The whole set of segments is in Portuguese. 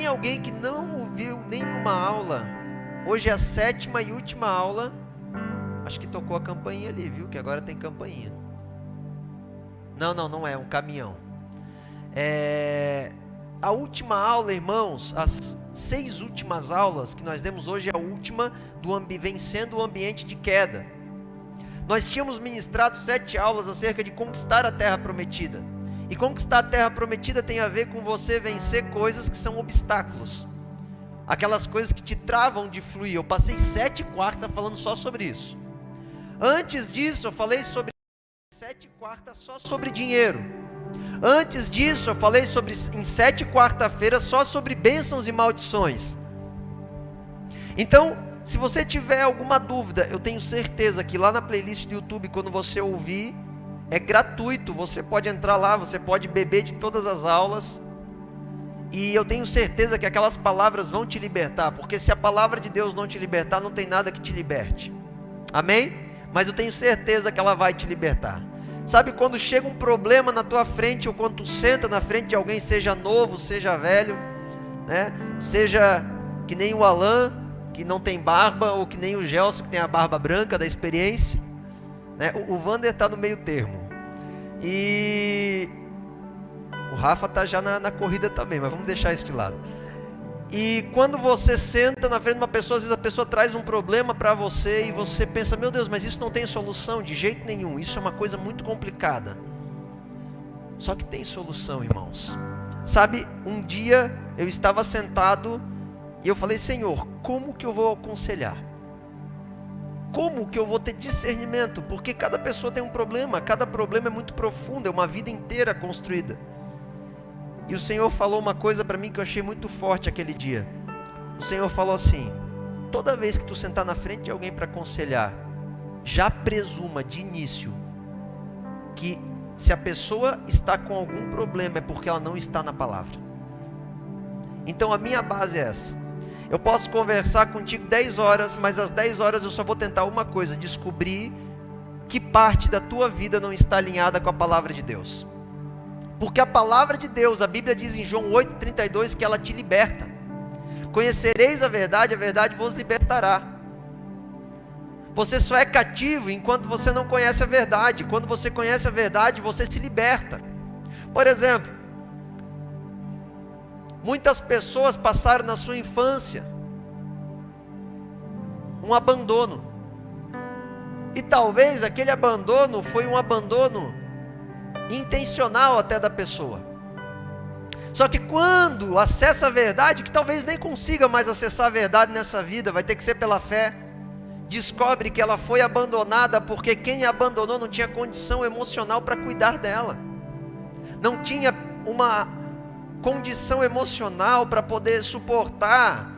tem alguém que não ouviu nenhuma aula, hoje é a 7ª e última aula. Acho que tocou a campainha ali, viu? Que agora tem campainha. Não é um caminhão. A última aula, irmãos, as 6 últimas aulas que nós demos hoje, é a última do Vencendo o Ambiente de Queda. Nós tínhamos ministrado 7 aulas acerca de conquistar a terra prometida. E conquistar a terra prometida tem a ver com você vencer coisas que são obstáculos. Aquelas coisas que te travam de fluir. Eu passei 7/4 falando só sobre isso. Antes disso, eu falei sobre 7/4 só sobre dinheiro. Antes disso, eu falei em 7 quarta-feiras só sobre bênçãos e maldições. Então, se você tiver alguma dúvida, eu tenho certeza que lá na playlist do YouTube, quando você ouvir, é gratuito. Você pode entrar lá, você pode beber de todas as aulas. E eu tenho certeza que aquelas palavras vão te libertar. Porque se a palavra de Deus não te libertar, não tem nada que te liberte. Amém? Mas eu tenho certeza que ela vai te libertar. Sabe, quando chega um problema na tua frente, ou quando tu senta na frente de alguém, seja novo, seja velho, né? Seja que nem o Alan, que não tem barba, ou que nem o Gelson, que tem a barba branca da experiência, né? O Vander está no meio termo, e o Rafa está já na corrida também, mas vamos deixar isso de lado. E quando você senta na frente de uma pessoa, às vezes a pessoa traz um problema para você e você pensa, meu Deus, mas isso não tem solução de jeito nenhum, isso é uma coisa muito complicada. Só que tem solução, irmãos. Sabe, um dia eu estava sentado e eu falei, Senhor, como que eu vou aconselhar? Como que eu vou ter discernimento? Porque cada pessoa tem um problema, cada problema é muito profundo, é uma vida inteira construída. E o Senhor falou uma coisa para mim que eu achei muito forte aquele dia. O Senhor falou assim, toda vez que tu sentar na frente de alguém para aconselhar, já presuma de início que se a pessoa está com algum problema é porque ela não está na palavra. Então a minha base é essa. Eu posso conversar contigo 10 horas, mas às 10 horas eu só vou tentar uma coisa, descobrir que parte da tua vida não está alinhada com a palavra de Deus. Porque a palavra de Deus, a Bíblia diz em João 8,32 que ela te liberta. Conhecereis a verdade vos libertará. Você só é cativo enquanto você não conhece a verdade. Quando você conhece a verdade, você se liberta. Por exemplo, muitas pessoas passaram na sua infância um abandono. E talvez aquele abandono foi um abandono intencional até da pessoa. Só que quando acessa a verdade, que talvez nem consiga mais acessar a verdade nessa vida, vai ter que ser pela fé, descobre que ela foi abandonada porque quem a abandonou não tinha condição emocional para cuidar dela, não tinha uma condição emocional para poder suportar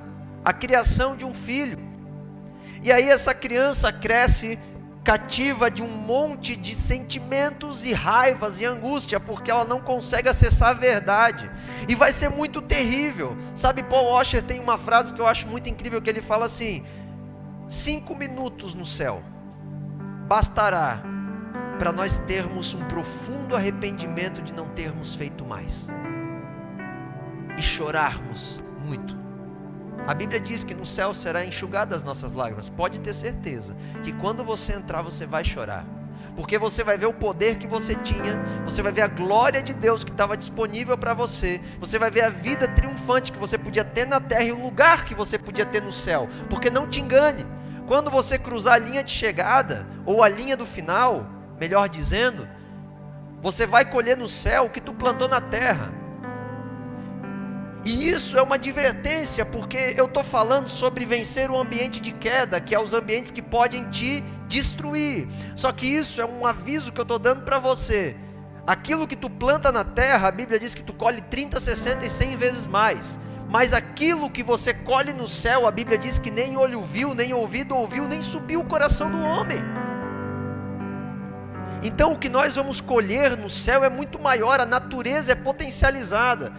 a criação de um filho. E aí essa criança cresce cativa de um monte de sentimentos e raivas e angústia, porque ela não consegue acessar a verdade, e vai ser muito terrível. Sabe, Paul Washer tem uma frase que eu acho muito incrível, que ele fala assim, 5 minutos no céu bastará para nós termos um profundo arrependimento de não termos feito mais, e chorarmos muito. A Bíblia diz que no céu será enxugada as nossas lágrimas. Pode ter certeza que quando você entrar, você vai chorar, porque você vai ver o poder que você tinha, você vai ver a glória de Deus que estava disponível para você, você vai ver a vida triunfante que você podia ter na terra e o lugar que você podia ter no céu. Porque não te engane, quando você cruzar a linha de chegada, ou a linha do final, melhor dizendo, você vai colher no céu o que tu plantou na terra. E isso é uma advertência, porque eu estou falando sobre vencer o ambiente de queda, que é os ambientes que podem te destruir. Só que isso é um aviso que eu estou dando para você. Aquilo que tu planta na terra, a Bíblia diz que tu colhe 30, 60 e 100 vezes mais. Mas aquilo que você colhe no céu, a Bíblia diz que nem olho viu, nem ouvido ouviu, nem subiu o coração do homem. Então o que nós vamos colher no céu é muito maior, a natureza é potencializada.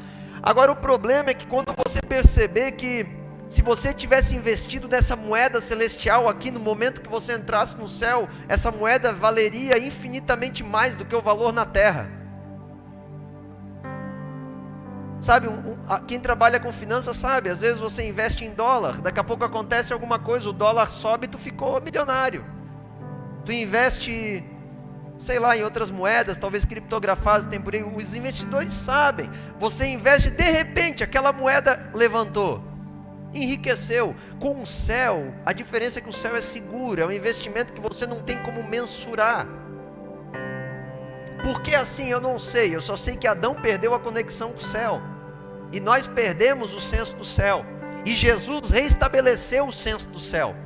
Agora o problema é que quando você perceber que se você tivesse investido nessa moeda celestial aqui, no momento que você entrasse no céu, essa moeda valeria infinitamente mais do que o valor na terra. Sabe, quem trabalha com finanças sabe, às vezes você investe em dólar, daqui a pouco acontece alguma coisa, o dólar sobe e tu ficou milionário. Tu investe, sei lá, em outras moedas, talvez criptografadas, tem por aí, os investidores sabem. Você investe, de repente, aquela moeda levantou, enriqueceu. Com o céu, a diferença é que o céu é seguro, é um investimento que você não tem como mensurar. Por que assim? Eu não sei, eu só sei que Adão perdeu a conexão com o céu, e nós perdemos o senso do céu, e Jesus reestabeleceu o senso do céu.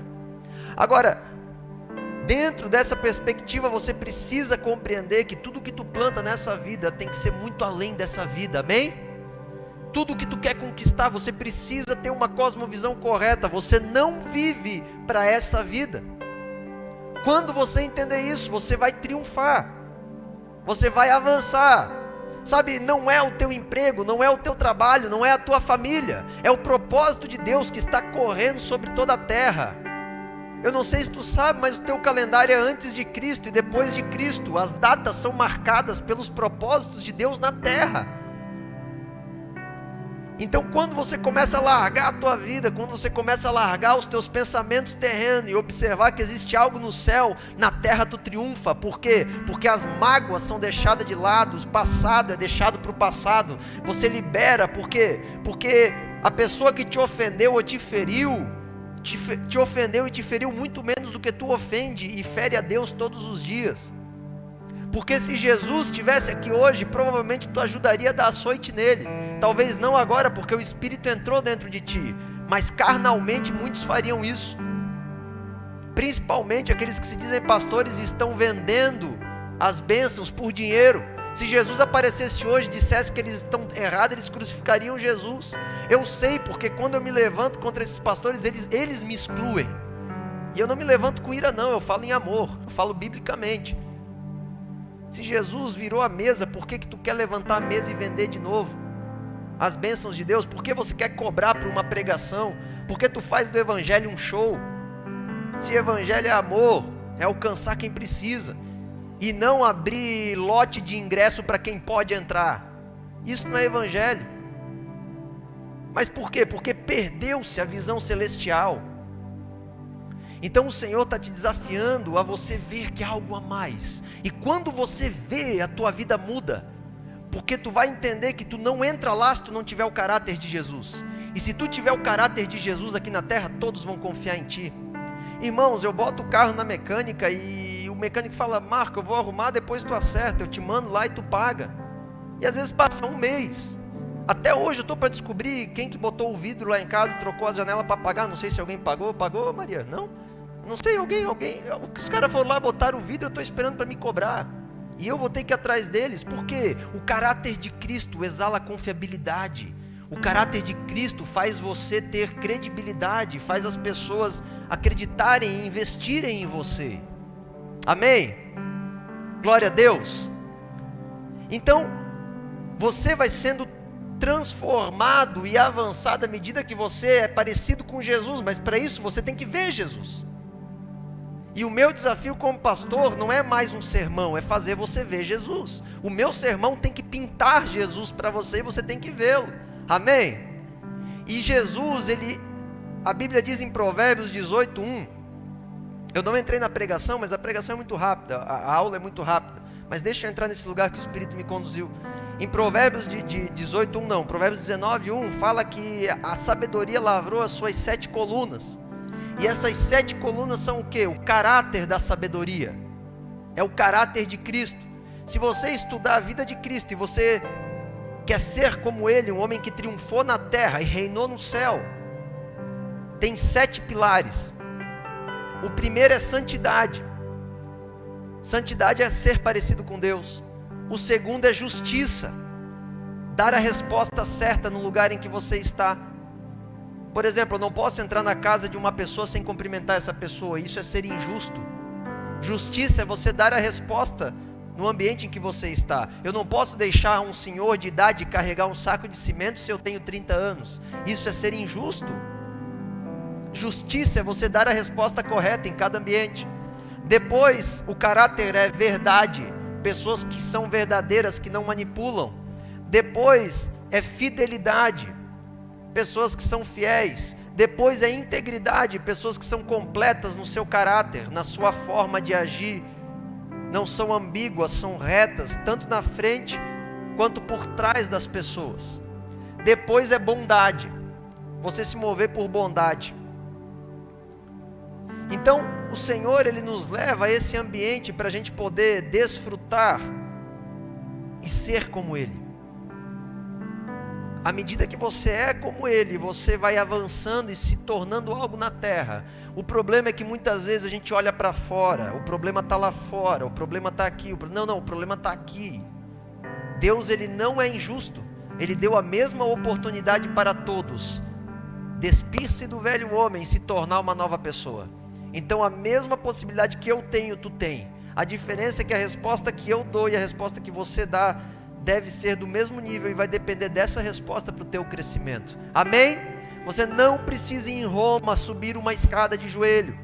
Agora, dentro dessa perspectiva, você precisa compreender que tudo que tu planta nessa vida tem que ser muito além dessa vida, amém? Tudo que tu quer conquistar, você precisa ter uma cosmovisão correta. Você não vive para essa vida. Quando você entender isso, você vai triunfar, você vai avançar. Sabe, não é o teu emprego, não é o teu trabalho, não é a tua família, é o propósito de Deus que está correndo sobre toda a terra. Eu não sei se tu sabe, mas o teu calendário é antes de Cristo e depois de Cristo. As datas são marcadas pelos propósitos de Deus na terra. Então, quando você começa a largar a tua vida, quando você começa a largar os teus pensamentos terrenos e observar que existe algo no céu, na terra tu triunfa. Por quê? Porque as mágoas são deixadas de lado, o passado é deixado para o passado. Você libera, por quê? Porque a pessoa que te ofendeu ou te feriu, te ofendeu e te feriu muito menos do que tu ofende e fere a Deus todos os dias. Porque se Jesus estivesse aqui hoje, provavelmente tu ajudaria a dar açoite nele. Talvez não agora, porque o Espírito entrou dentro de ti, mas carnalmente muitos fariam isso. Principalmente aqueles que se dizem pastores e estão vendendo as bênçãos por dinheiro. Se Jesus aparecesse hoje e dissesse que eles estão errados, eles crucificariam Jesus. Eu sei, porque quando eu me levanto contra esses pastores, eles me excluem. E eu não me levanto com ira não, eu falo em amor, eu falo biblicamente. Se Jesus virou a mesa, por que tu quer levantar a mesa e vender de novo as bênçãos de Deus? Por que você quer cobrar por uma pregação? Por que tu faz do evangelho um show? Se evangelho é amor, é alcançar quem precisa, e não abrir lote de ingresso para quem pode entrar. Isso não é evangelho. Mas por quê? Porque perdeu-se a visão celestial. Então o Senhor está te desafiando a você ver que há algo a mais. E quando você vê, a tua vida muda. Porque tu vai entender que tu não entra lá se tu não tiver o caráter de Jesus. E se tu tiver o caráter de Jesus aqui na terra, todos vão confiar em ti. Irmãos, eu boto o carro na mecânica e o mecânico fala: Marco, eu vou arrumar, depois tu acerta. Eu te mando lá e tu paga. E às vezes passa um mês. Até hoje eu estou para descobrir quem que botou o vidro lá em casa e trocou a janela para pagar. Não sei se alguém pagou. Pagou, Maria? Não sei, alguém. Os caras foram lá, botaram o vidro, eu estou esperando para me cobrar. E eu vou ter que ir atrás deles. Por quê? O caráter de Cristo exala confiabilidade. O caráter de Cristo faz você ter credibilidade, faz as pessoas acreditarem e investirem em você. Amém? Glória a Deus. Então, você vai sendo transformado e avançado à medida que você é parecido com Jesus, mas para isso você tem que ver Jesus. E o meu desafio como pastor não é mais um sermão, é fazer você ver Jesus. O meu sermão tem que pintar Jesus para você e você tem que vê-lo. Amém? E Jesus, a Bíblia diz em Provérbios 18:1, eu não entrei na pregação, mas a pregação é muito rápida, a aula é muito rápida, mas deixa eu entrar nesse lugar que o Espírito me conduziu. Em Provérbios de 18:1 não, Provérbios 19:1 fala que a sabedoria lavrou as suas 7 colunas. E essas 7 colunas são o quê? O caráter da sabedoria. É o caráter de Cristo. Se você estudar a vida de Cristo e você quer ser como Ele, um homem que triunfou na terra e reinou no céu, tem 7 pilares. O primeiro é santidade. Santidade é ser parecido com Deus. O segundo é justiça. Dar a resposta certa no lugar em que você está. Por exemplo, eu não posso entrar na casa de uma pessoa sem cumprimentar essa pessoa. Isso é ser injusto. Justiça é você dar a resposta no ambiente em que você está. Eu não posso deixar um senhor de idade carregar um saco de cimento se eu tenho 30 anos. Isso é ser injusto. Justiça é você dar a resposta correta em cada ambiente. Depois, o caráter é verdade. Pessoas que são verdadeiras, que não manipulam. Depois, é fidelidade, pessoas que são fiéis. Depois é integridade, pessoas que são completas no seu caráter, na sua forma de agir, não são ambíguas, são retas, tanto na frente quanto por trás das pessoas. Depois é bondade, você se mover por bondade. Então o Senhor, Ele nos leva a esse ambiente para a gente poder desfrutar e ser como Ele. À medida que você é como Ele, você vai avançando e se tornando algo na terra. O problema é que muitas vezes a gente olha para fora, o problema está lá fora, o problema está aqui. Não, o problema está aqui. Deus, Ele não é injusto, Ele deu a mesma oportunidade para todos, despir-se do velho homem e se tornar uma nova pessoa. Então a mesma possibilidade que eu tenho, tu tem. A diferença é que a resposta que eu dou e a resposta que você dá deve ser do mesmo nível e vai depender dessa resposta para o teu crescimento. Amém? Você não precisa ir em Roma subir uma escada de joelho.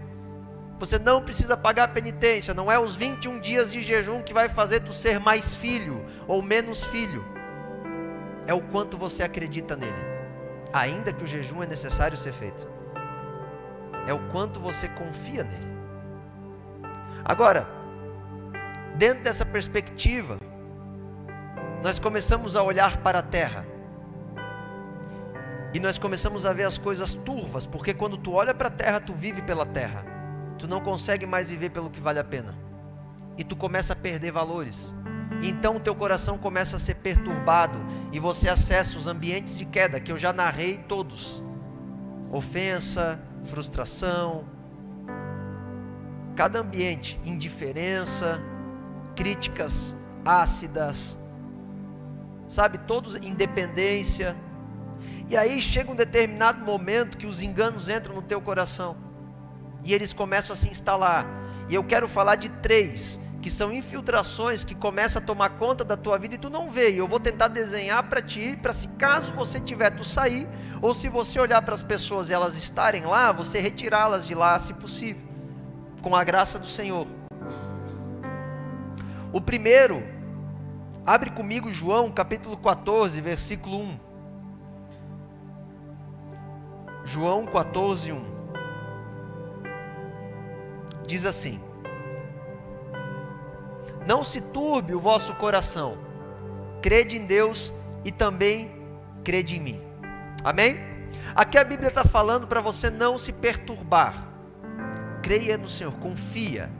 Você não precisa pagar penitência. Não é os 21 dias de jejum que vai fazer tu ser mais filho ou menos filho. É o quanto você acredita nele, ainda que o jejum é necessário ser feito. É o quanto você confia nele. Agora, dentro dessa perspectiva, nós começamos a olhar para a terra e nós começamos a ver as coisas turvas, porque quando tu olha para a terra, tu vive pela terra, tu não consegue mais viver pelo que vale a pena, e tu começa a perder valores, então o teu coração começa a ser perturbado, e você acessa os ambientes de queda, que eu já narrei todos: ofensa, frustração, cada ambiente, indiferença, críticas ácidas, sabe, todos, independência. E aí chega um determinado momento que os enganos entram no teu coração e eles começam a se instalar. E eu quero falar de 3 que são infiltrações que começam a tomar conta da tua vida e tu não vê. E eu vou tentar desenhar para ti, para se caso você tiver, tu sair, ou se você olhar para as pessoas e elas estarem lá, você retirá-las de lá, se possível, com a graça do Senhor. O primeiro, abre comigo João capítulo 14, versículo 1. João 14, 1. Diz assim: não se turbe o vosso coração, crede em Deus e também crede em mim. Amém? Aqui a Bíblia está falando para você não se perturbar. Creia no Senhor, confia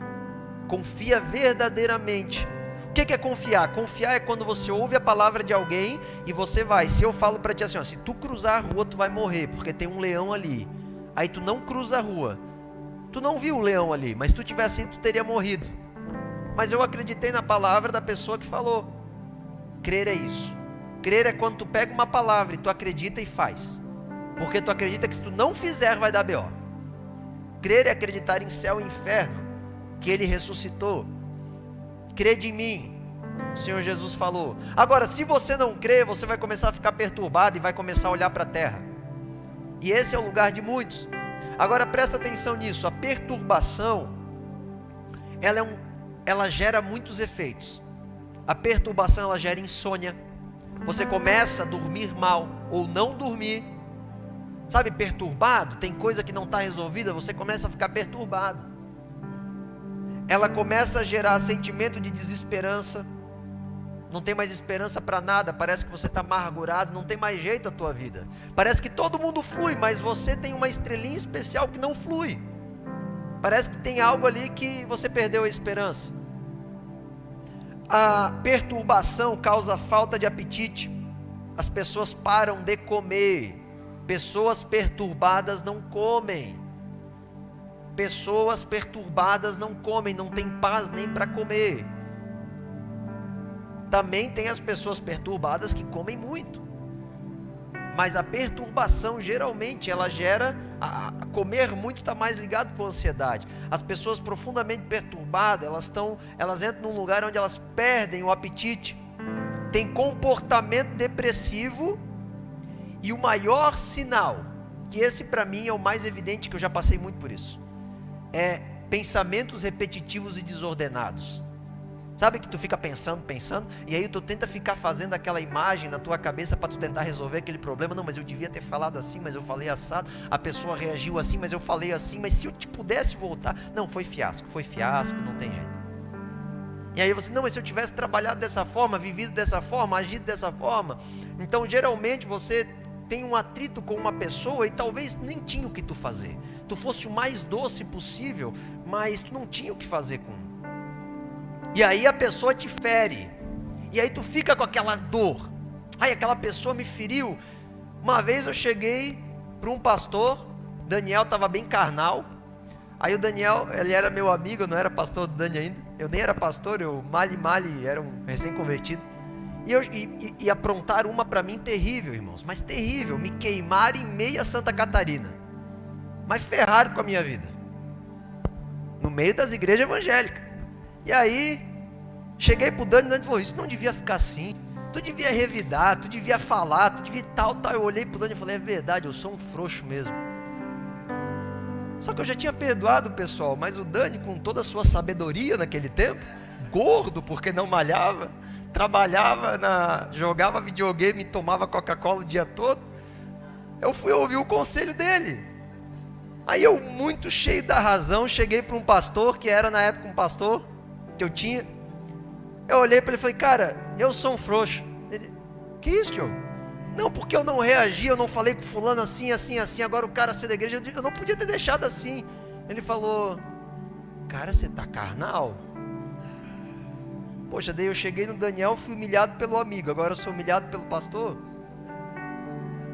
verdadeiramente. O que é confiar? Confiar é quando você ouve a palavra de alguém e você vai. Se eu falo para ti assim, ó, se tu cruzar a rua tu vai morrer, porque tem um leão ali. Aí tu não cruza a rua. Tu não viu o leão ali, mas se tu tivesse ido, tu teria morrido. Mas eu acreditei na palavra da pessoa que falou. Crer é isso. Crer é quando tu pega uma palavra e tu acredita e faz. Porque tu acredita que se tu não fizer vai dar B.O. Crer é acreditar em céu e inferno, que Ele ressuscitou. Crede em mim, o Senhor Jesus falou. Agora, se você não crer, você vai começar a ficar perturbado e vai começar a olhar para a terra. E esse é o lugar de muitos. Agora presta atenção nisso, a perturbação, ela gera muitos efeitos. A perturbação, ela gera insônia. Você começa a dormir mal, ou não dormir. Sabe, perturbado, tem coisa que não está resolvida, você começa a ficar perturbado. Ela começa a gerar sentimento de desesperança. Não tem mais esperança para nada, parece que você está amargurado, não tem mais jeito a tua vida. Parece que todo mundo flui, mas você tem uma estrelinha especial que não flui. Parece que tem algo ali que você perdeu a esperança. A perturbação causa falta de apetite. As pessoas param de comer. Pessoas perturbadas não comem. Pessoas perturbadas não comem, não tem paz nem para comer. Também tem as pessoas perturbadas que comem muito. Mas a perturbação geralmente ela gera, comer muito está mais ligado com a ansiedade. As pessoas profundamente perturbadas, elas entram num lugar onde elas perdem o apetite. Tem comportamento depressivo. E o maior sinal, que esse para mim é o mais evidente, que eu já passei muito por isso, é pensamentos repetitivos e desordenados. Sabe que tu fica pensando, e aí tu tenta ficar fazendo aquela imagem na tua cabeça para tu tentar resolver aquele problema. Não, mas eu devia ter falado assim, mas eu falei assado. A pessoa reagiu assim, mas eu falei assim. Mas se eu te pudesse voltar... Não, foi fiasco, não tem jeito. E aí você, não, mas se eu tivesse trabalhado dessa forma, vivido dessa forma, agido dessa forma... Então geralmente você tem um atrito com uma pessoa e talvez nem tinha o que tu fazer. Tu fosse o mais doce possível, mas tu não tinha o que fazer com. E aí a pessoa te fere. E aí tu fica com aquela dor. Ai, aquela pessoa me feriu. Uma vez eu cheguei para um pastor, Daniel estava bem carnal. Aí o Daniel, ele era meu amigo, eu não era pastor do Dani ainda. Eu nem era pastor, eu mali era um recém-convertido. E aprontaram uma para mim terrível, irmãos. Mas terrível, me queimaram em meia Santa Catarina. Mas ferraram com a minha vida. No meio das igrejas evangélicas. E aí, cheguei pro Dani, e o Dani falou, isso não devia ficar assim, tu devia revidar, tu devia falar, tu devia tal. Eu olhei pro Dani e falei, é verdade, eu sou um frouxo mesmo. Só que eu já tinha perdoado o pessoal, mas o Dani, com toda a sua sabedoria naquele tempo, gordo porque não malhava, trabalhava, jogava videogame e tomava Coca-Cola o dia todo, eu fui ouvir o conselho dele. Aí eu, muito cheio da razão, cheguei para um pastor, que era na época um pastor, que eu tinha, eu olhei para ele e falei, cara, eu sou um frouxo. Ele, que isso, Diogo? Não, porque eu não reagi, eu não falei com fulano assim, agora o cara saiu da igreja, eu não podia ter deixado assim. Ele falou, cara, você tá carnal. Poxa, daí eu cheguei no Daniel, fui humilhado pelo amigo, agora eu sou humilhado pelo pastor.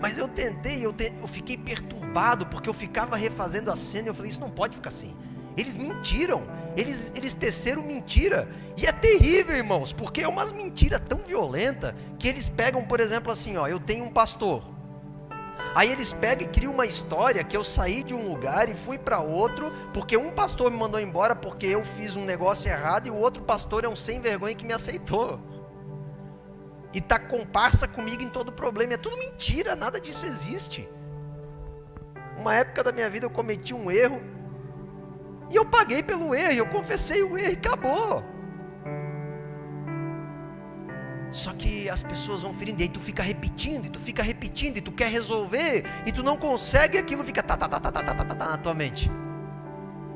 Mas eu tentei, eu fiquei perturbado, porque eu ficava refazendo a cena, e eu falei, isso não pode ficar assim. Eles mentiram, eles teceram mentira, e é terrível, irmãos, porque é umas mentiras tão violentas, que eles pegam, por exemplo, assim, ó, eu tenho um pastor, aí eles pegam e criam uma história, que eu saí de um lugar e fui para outro, porque um pastor me mandou embora, porque eu fiz um negócio errado, e o outro pastor é um sem vergonha que me aceitou, e está comparsa comigo em todo problema, é tudo mentira, nada disso existe. Uma época da minha vida eu cometi um erro, e eu paguei pelo erro, eu confessei o erro e acabou. Só que as pessoas vão ferindo, e aí tu fica repetindo, e tu quer resolver, e tu não consegue, e aquilo fica na tua mente.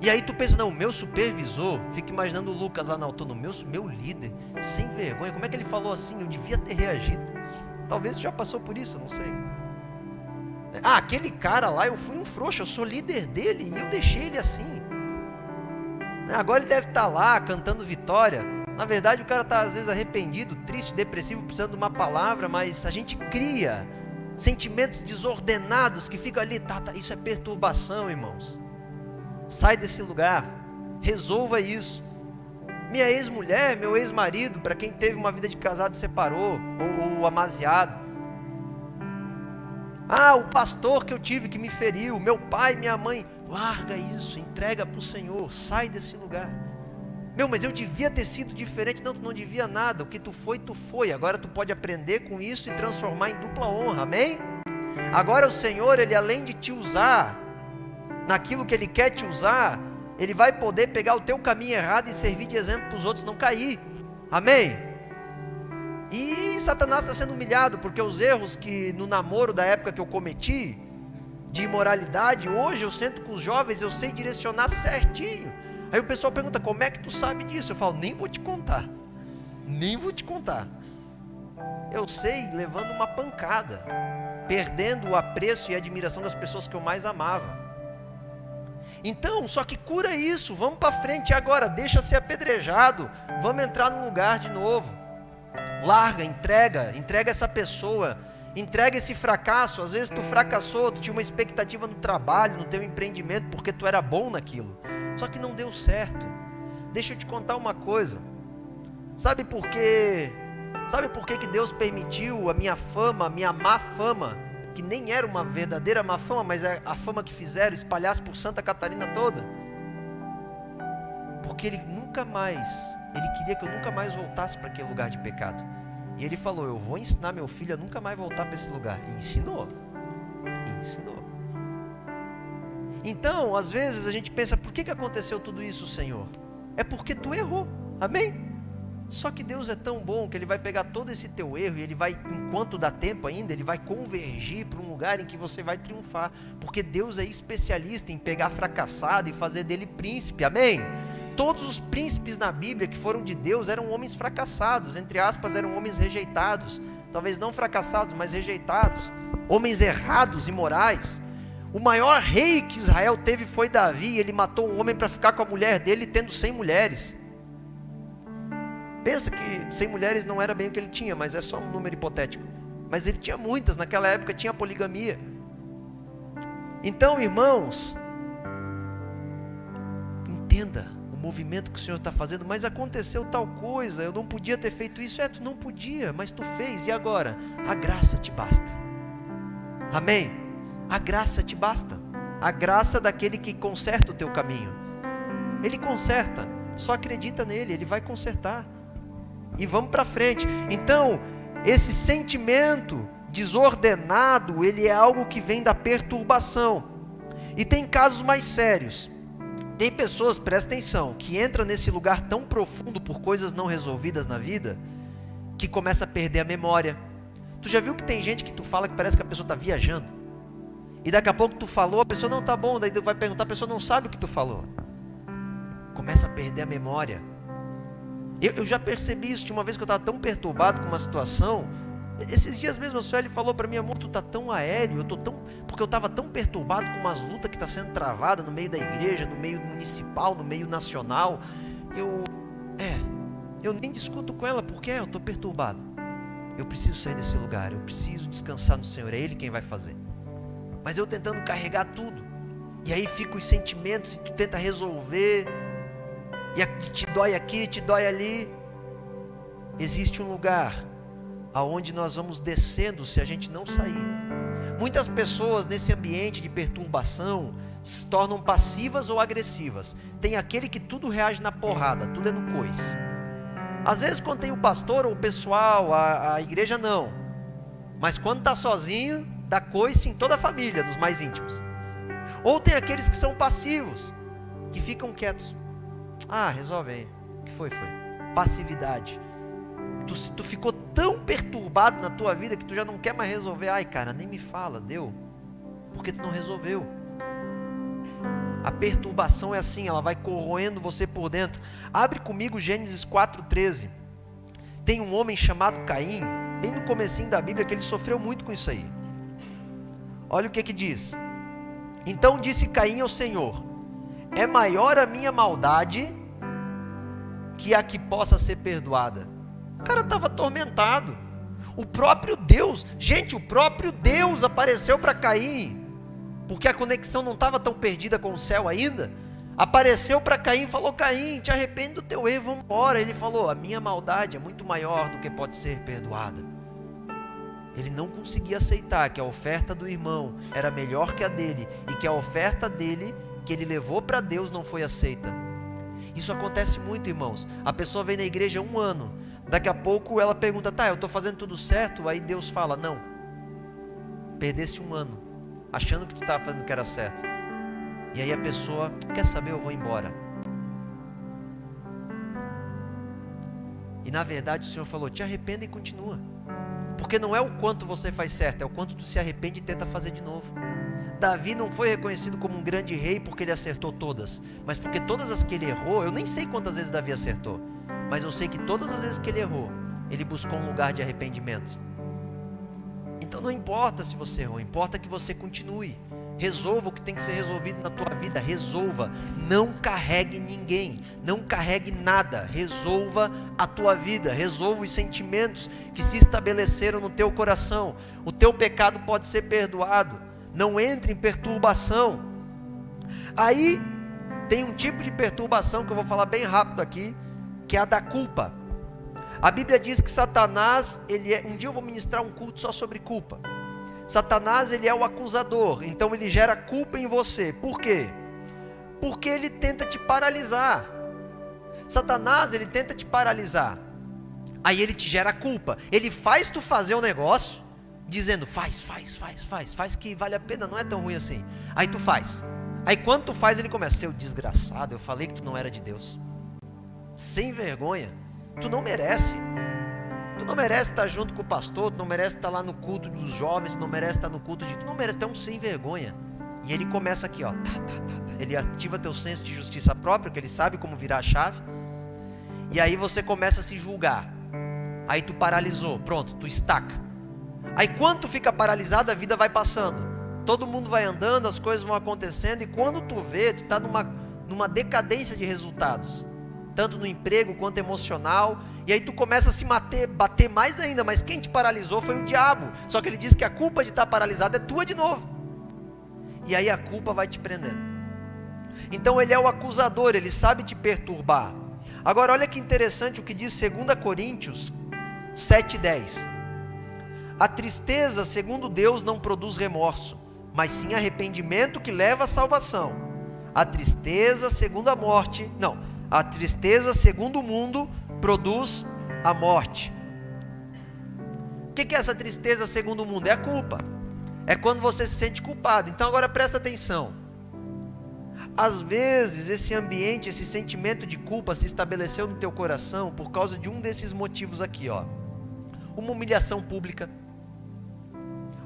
E aí tu pensa, não, meu supervisor, fica imaginando o Lucas lá na autonomia, meu líder, sem vergonha, como é que ele falou assim? Eu devia ter reagido. Talvez tu já passou por isso, eu não sei. Ah, aquele cara lá, eu fui um frouxo, eu sou líder dele, e eu deixei ele assim. Agora ele deve estar lá, cantando vitória. Na verdade o cara está às vezes arrependido, triste, depressivo, precisando de uma palavra, mas a gente cria sentimentos desordenados que ficam ali, isso é perturbação, irmãos. Sai desse lugar, resolva isso. Minha ex-mulher, meu ex-marido, para quem teve uma vida de casado e separou, ou amaziado. Ah, o pastor que eu tive que me feriu, meu pai, minha mãe. Larga isso, entrega para o Senhor, sai desse lugar. Meu, mas eu devia ter sido diferente. Não, tu não devia nada, o que tu foi, agora tu pode aprender com isso e transformar em dupla honra, amém? Agora o Senhor, Ele além de te usar, naquilo que Ele quer te usar, Ele vai poder pegar o teu caminho errado e servir de exemplo para os outros não cair, amém? E Satanás está sendo humilhado, porque os erros que no namoro da época que eu cometi, de imoralidade, hoje eu sento com os jovens, eu sei direcionar certinho. Aí o pessoal pergunta, como é que tu sabe disso? Eu falo, nem vou te contar. Eu sei levando uma pancada, perdendo o apreço e a admiração das pessoas que eu mais amava. Então, só que cura isso, vamos para frente agora, deixa ser apedrejado, vamos entrar num lugar de novo. Larga, entrega essa pessoa, entrega esse fracasso. Às vezes tu fracassou, tu tinha uma expectativa no trabalho, no teu empreendimento, porque tu era bom naquilo, só que não deu certo. Deixa eu te contar uma coisa, sabe por que Deus permitiu a minha fama, a minha má fama, que nem era uma verdadeira má fama, mas é a fama que fizeram, espalhasse por Santa Catarina toda? Porque Ele queria que eu nunca mais voltasse para aquele lugar de pecado. E Ele falou, eu vou ensinar meu filho a nunca mais voltar para esse lugar. E ensinou. Então, às vezes a gente pensa, por que aconteceu tudo isso, Senhor? É porque tu errou, amém? Só que Deus é tão bom que Ele vai pegar todo esse teu erro e Ele vai, enquanto dá tempo ainda, Ele vai convergir para um lugar em que você vai triunfar. Porque Deus é especialista em pegar fracassado e fazer dele príncipe, amém? Todos os príncipes na Bíblia que foram de Deus eram homens fracassados, entre aspas, eram homens rejeitados. Talvez não fracassados, mas rejeitados. Homens errados, imorais. O maior rei que Israel teve foi Davi. Ele matou um homem para ficar com a mulher dele, tendo 100 mulheres. Pensa que 100 mulheres não era bem o que ele tinha, mas é só um número hipotético. Mas ele tinha muitas, naquela época tinha poligamia. Então, irmãos, entenda o movimento que o Senhor está fazendo. Mas aconteceu tal coisa, eu não podia ter feito isso. Tu não podia, mas tu fez, e agora? A graça te basta. Amém? A graça te basta. A graça daquele que conserta o teu caminho. Ele conserta, só acredita nele, ele vai consertar. E vamos para frente. Então, esse sentimento desordenado, ele é algo que vem da perturbação. E tem casos mais sérios. Tem pessoas, presta atenção, que entram nesse lugar tão profundo por coisas não resolvidas na vida, que começa a perder a memória. Tu já viu que tem gente que tu fala que parece que a pessoa está viajando? E daqui a pouco tu falou, a pessoa não está bom, daí tu vai perguntar, a pessoa não sabe o que tu falou. Começa a perder a memória. Eu já percebi isso, tinha uma vez que eu estava tão perturbado com uma situação. Esses dias mesmo a Sueli falou para mim, amor, tu tá tão aéreo, porque eu estava tão perturbado com umas lutas que está sendo travada no meio da igreja, no meio municipal, no meio nacional. Eu nem discuto com ela, porque eu estou perturbado. Eu preciso sair desse lugar, eu preciso descansar no Senhor, é Ele quem vai fazer. Mas eu tentando carregar tudo, e aí ficam os sentimentos, e tu tenta resolver, e te dói aqui, te dói ali. Existe um lugar aonde nós vamos descendo se a gente não sair. Muitas pessoas nesse ambiente de perturbação se tornam passivas ou agressivas. Tem aquele que tudo reage na porrada, tudo é no coice. Às vezes quando tem o pastor ou o pessoal, a igreja não. Mas quando está sozinho, dá coice em toda a família, nos mais íntimos. Ou tem aqueles que são passivos, que ficam quietos. Resolve aí. O que foi? Passividade. Tu ficou tão perturbado na tua vida que tu já não quer mais resolver. Ai, cara, nem me fala, deu. Porque tu não resolveu. A perturbação é assim, ela vai corroendo você por dentro. Abre comigo Gênesis 4:13. Tem um homem chamado Caim, bem no comecinho da Bíblia, que ele sofreu muito com isso aí. Olha o que diz. Então disse Caim ao Senhor: é maior a minha maldade que a que possa ser perdoada. O cara estava atormentado. O próprio Deus apareceu para Caim, porque a conexão não estava tão perdida com o céu ainda. Apareceu para Caim e falou: Caim, te arrepende do teu erro, vamos embora. Ele falou: a minha maldade é muito maior do que pode ser perdoada. Ele não conseguia aceitar que a oferta do irmão era melhor que a dele, e que a oferta dele, que ele levou para Deus, não foi aceita. Isso acontece muito, irmãos. A pessoa vem na igreja 1 ano, daqui a pouco ela pergunta: eu estou fazendo tudo certo? Aí Deus fala: não, perdesse 1 ano, achando que tu estava fazendo o que era certo. E aí a pessoa: quer saber, eu vou embora. E na verdade o Senhor falou: te arrependa e continua. Porque não é o quanto você faz certo, é o quanto tu se arrepende e tenta fazer de novo. Davi não foi reconhecido como um grande rei porque ele acertou todas, mas porque todas as que ele errou, eu nem sei quantas vezes Davi acertou, mas eu sei que todas as vezes que ele errou, ele buscou um lugar de arrependimento. Então não importa se você errou, importa que você continue. Resolva o que tem que ser resolvido na tua vida, resolva. Não carregue ninguém, não carregue nada. Resolva a tua vida, resolva os sentimentos que se estabeleceram no teu coração. O teu pecado pode ser perdoado. Não entre em perturbação. Aí tem um tipo de perturbação que eu vou falar bem rápido aqui, que é a da culpa. A Bíblia diz que Satanás, um dia eu vou ministrar um culto só sobre culpa. Satanás, ele é o acusador, então ele gera culpa em você. Por quê? Porque ele tenta te paralisar. Satanás, ele tenta te paralisar. Aí ele te gera culpa. Ele faz tu fazer um negócio, dizendo: faz que vale a pena, não é tão ruim assim. Aí tu faz. Aí quando tu faz, ele começa: seu desgraçado, eu falei que tu não era de Deus. Sem vergonha. Tu não merece. Tu não merece estar junto com o pastor, tu não merece estar lá no culto dos jovens, tu não merece estar no culto de... Tu não merece, tu é um sem vergonha. E ele começa aqui, ó. Ele ativa teu senso de justiça própria, que ele sabe como virar a chave. E aí você começa a se julgar. Aí tu paralisou, pronto, tu estaca. Aí quando tu fica paralisado, a vida vai passando. Todo mundo vai andando, as coisas vão acontecendo. E quando tu vê, tu está numa decadência de resultados. Tanto no emprego quanto emocional. E aí tu começa a se bater mais ainda. Mas quem te paralisou foi o diabo. Só que ele diz que a culpa de estar paralisado é tua de novo. E aí a culpa vai te prendendo. Então ele é o acusador, ele sabe te perturbar. Agora olha que interessante o que diz 2 Coríntios 7,10. A tristeza, segundo Deus, não produz remorso, mas sim arrependimento que leva à salvação. A tristeza segundo a morte, não, a tristeza segundo o mundo produz a morte. O que é essa tristeza segundo o mundo? É a culpa. É quando você se sente culpado. Então agora presta atenção. Às vezes esse ambiente, esse sentimento de culpa se estabeleceu no teu coração por causa de um desses motivos aqui, ó. Uma humilhação pública,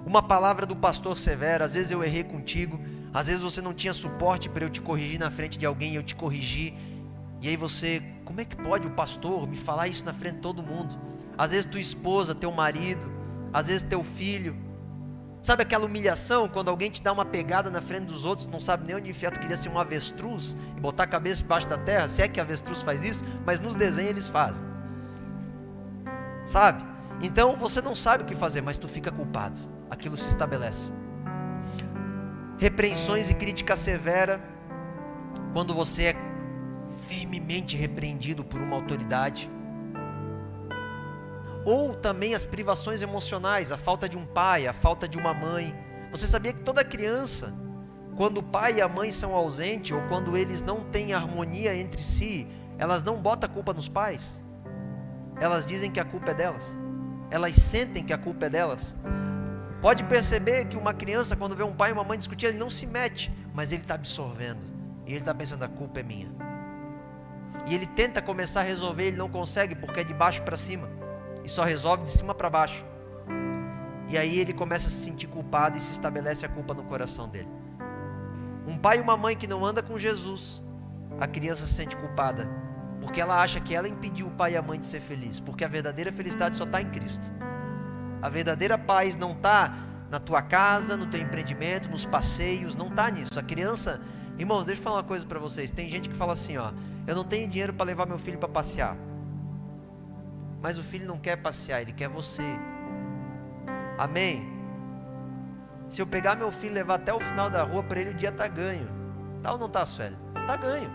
uma palavra do pastor severa. Às vezes eu errei contigo, às vezes você não tinha suporte para eu te corrigir na frente de alguém e eu te corrigi. E aí você, como é que pode o pastor me falar isso na frente de todo mundo? Às vezes tua esposa, teu marido, às vezes teu filho. Sabe aquela humilhação, quando alguém te dá uma pegada na frente dos outros, tu não sabe nem onde enfiar, tu queria ser um avestruz e botar a cabeça debaixo da terra, se é que avestruz faz isso, mas nos desenhos eles fazem. Sabe? Então você não sabe o que fazer, mas tu fica culpado, aquilo se estabelece. Repreensões e crítica severa, quando você é firmemente repreendido por uma autoridade. Ou também as privações emocionais, a falta de um pai, a falta de uma mãe. Você sabia que toda criança, quando o pai e a mãe são ausentes, ou quando eles não têm harmonia entre si, elas não botam a culpa nos pais? Elas dizem que a culpa é delas. Elas sentem que a culpa é delas. Pode perceber que uma criança, quando vê um pai e uma mãe discutir, ele não se mete, mas ele está absorvendo. E ele está pensando, a culpa é minha. E ele tenta começar a resolver, ele não consegue, porque é de baixo para cima. E só resolve de cima para baixo. E aí ele começa a se sentir culpado e se estabelece a culpa no coração dele. Um pai e uma mãe que não anda com Jesus, a criança se sente culpada, porque ela acha que ela impediu o pai e a mãe de ser feliz, porque a verdadeira felicidade só está em Cristo. A verdadeira paz não está na tua casa, no teu empreendimento, nos passeios, não está nisso. A criança, irmãos, deixa eu falar uma coisa para vocês. Tem gente que fala assim, ó, eu não tenho dinheiro para levar meu filho para passear. Mas o filho não quer passear, ele quer você. Amém? Se eu pegar meu filho e levar até o final da rua, para ele o dia está ganho. Tá ou não tá, Sueli? Está ganho.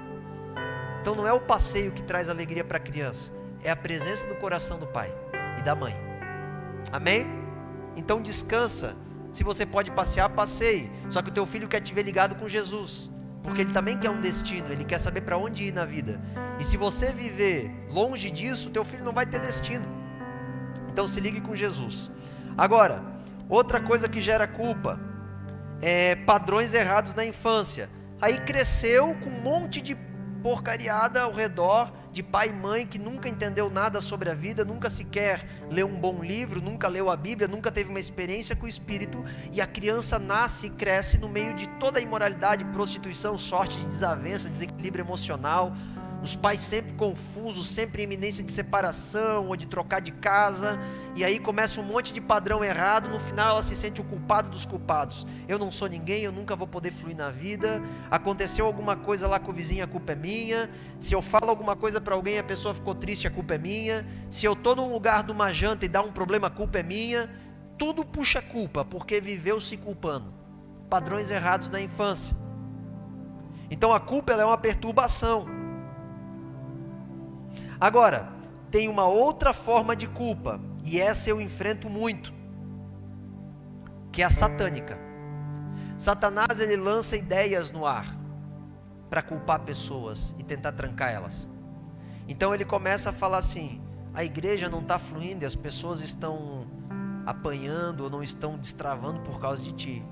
Então não é o passeio que traz alegria para a criança, é a presença no coração do pai e da mãe. Amém? Então descansa. Se você pode passear, passeie. Só que o teu filho quer te ver ligado com Jesus, porque ele também quer um destino, ele quer saber para onde ir na vida. E se você viver longe disso, teu filho não vai ter destino. Então se ligue com Jesus. Agora, outra coisa que gera culpa é padrões errados na infância. Aí cresceu com um monte de porcariada ao redor, de pai e mãe que nunca entendeu nada sobre a vida, nunca sequer leu um bom livro, nunca leu a Bíblia, nunca teve uma experiência com o Espírito, e a criança nasce e cresce no meio de toda a imoralidade, prostituição, sorte de desavença, desequilíbrio emocional, os pais sempre confusos, sempre em iminência de separação ou de trocar de casa, e aí começa um monte de padrão errado. No final ela se sente o culpado dos culpados. Eu não sou ninguém, eu nunca vou poder fluir na vida. Aconteceu alguma coisa lá com o vizinho, a culpa é minha. Se eu falo alguma coisa para alguém, a pessoa ficou triste, a culpa é minha. Se eu estou num lugar de uma janta e dá um problema, a culpa é minha. Tudo puxa culpa, porque viveu se culpando. Padrões errados na infância. Então a culpa, ela é uma perturbação. Agora, tem uma outra forma de culpa, e essa eu enfrento muito, que é a satânica. Satanás, ele lança ideias no ar para culpar pessoas e tentar trancar elas. Então ele começa a falar assim, a igreja não está fluindo e as pessoas estão apanhando ou não estão destravando por causa de ti.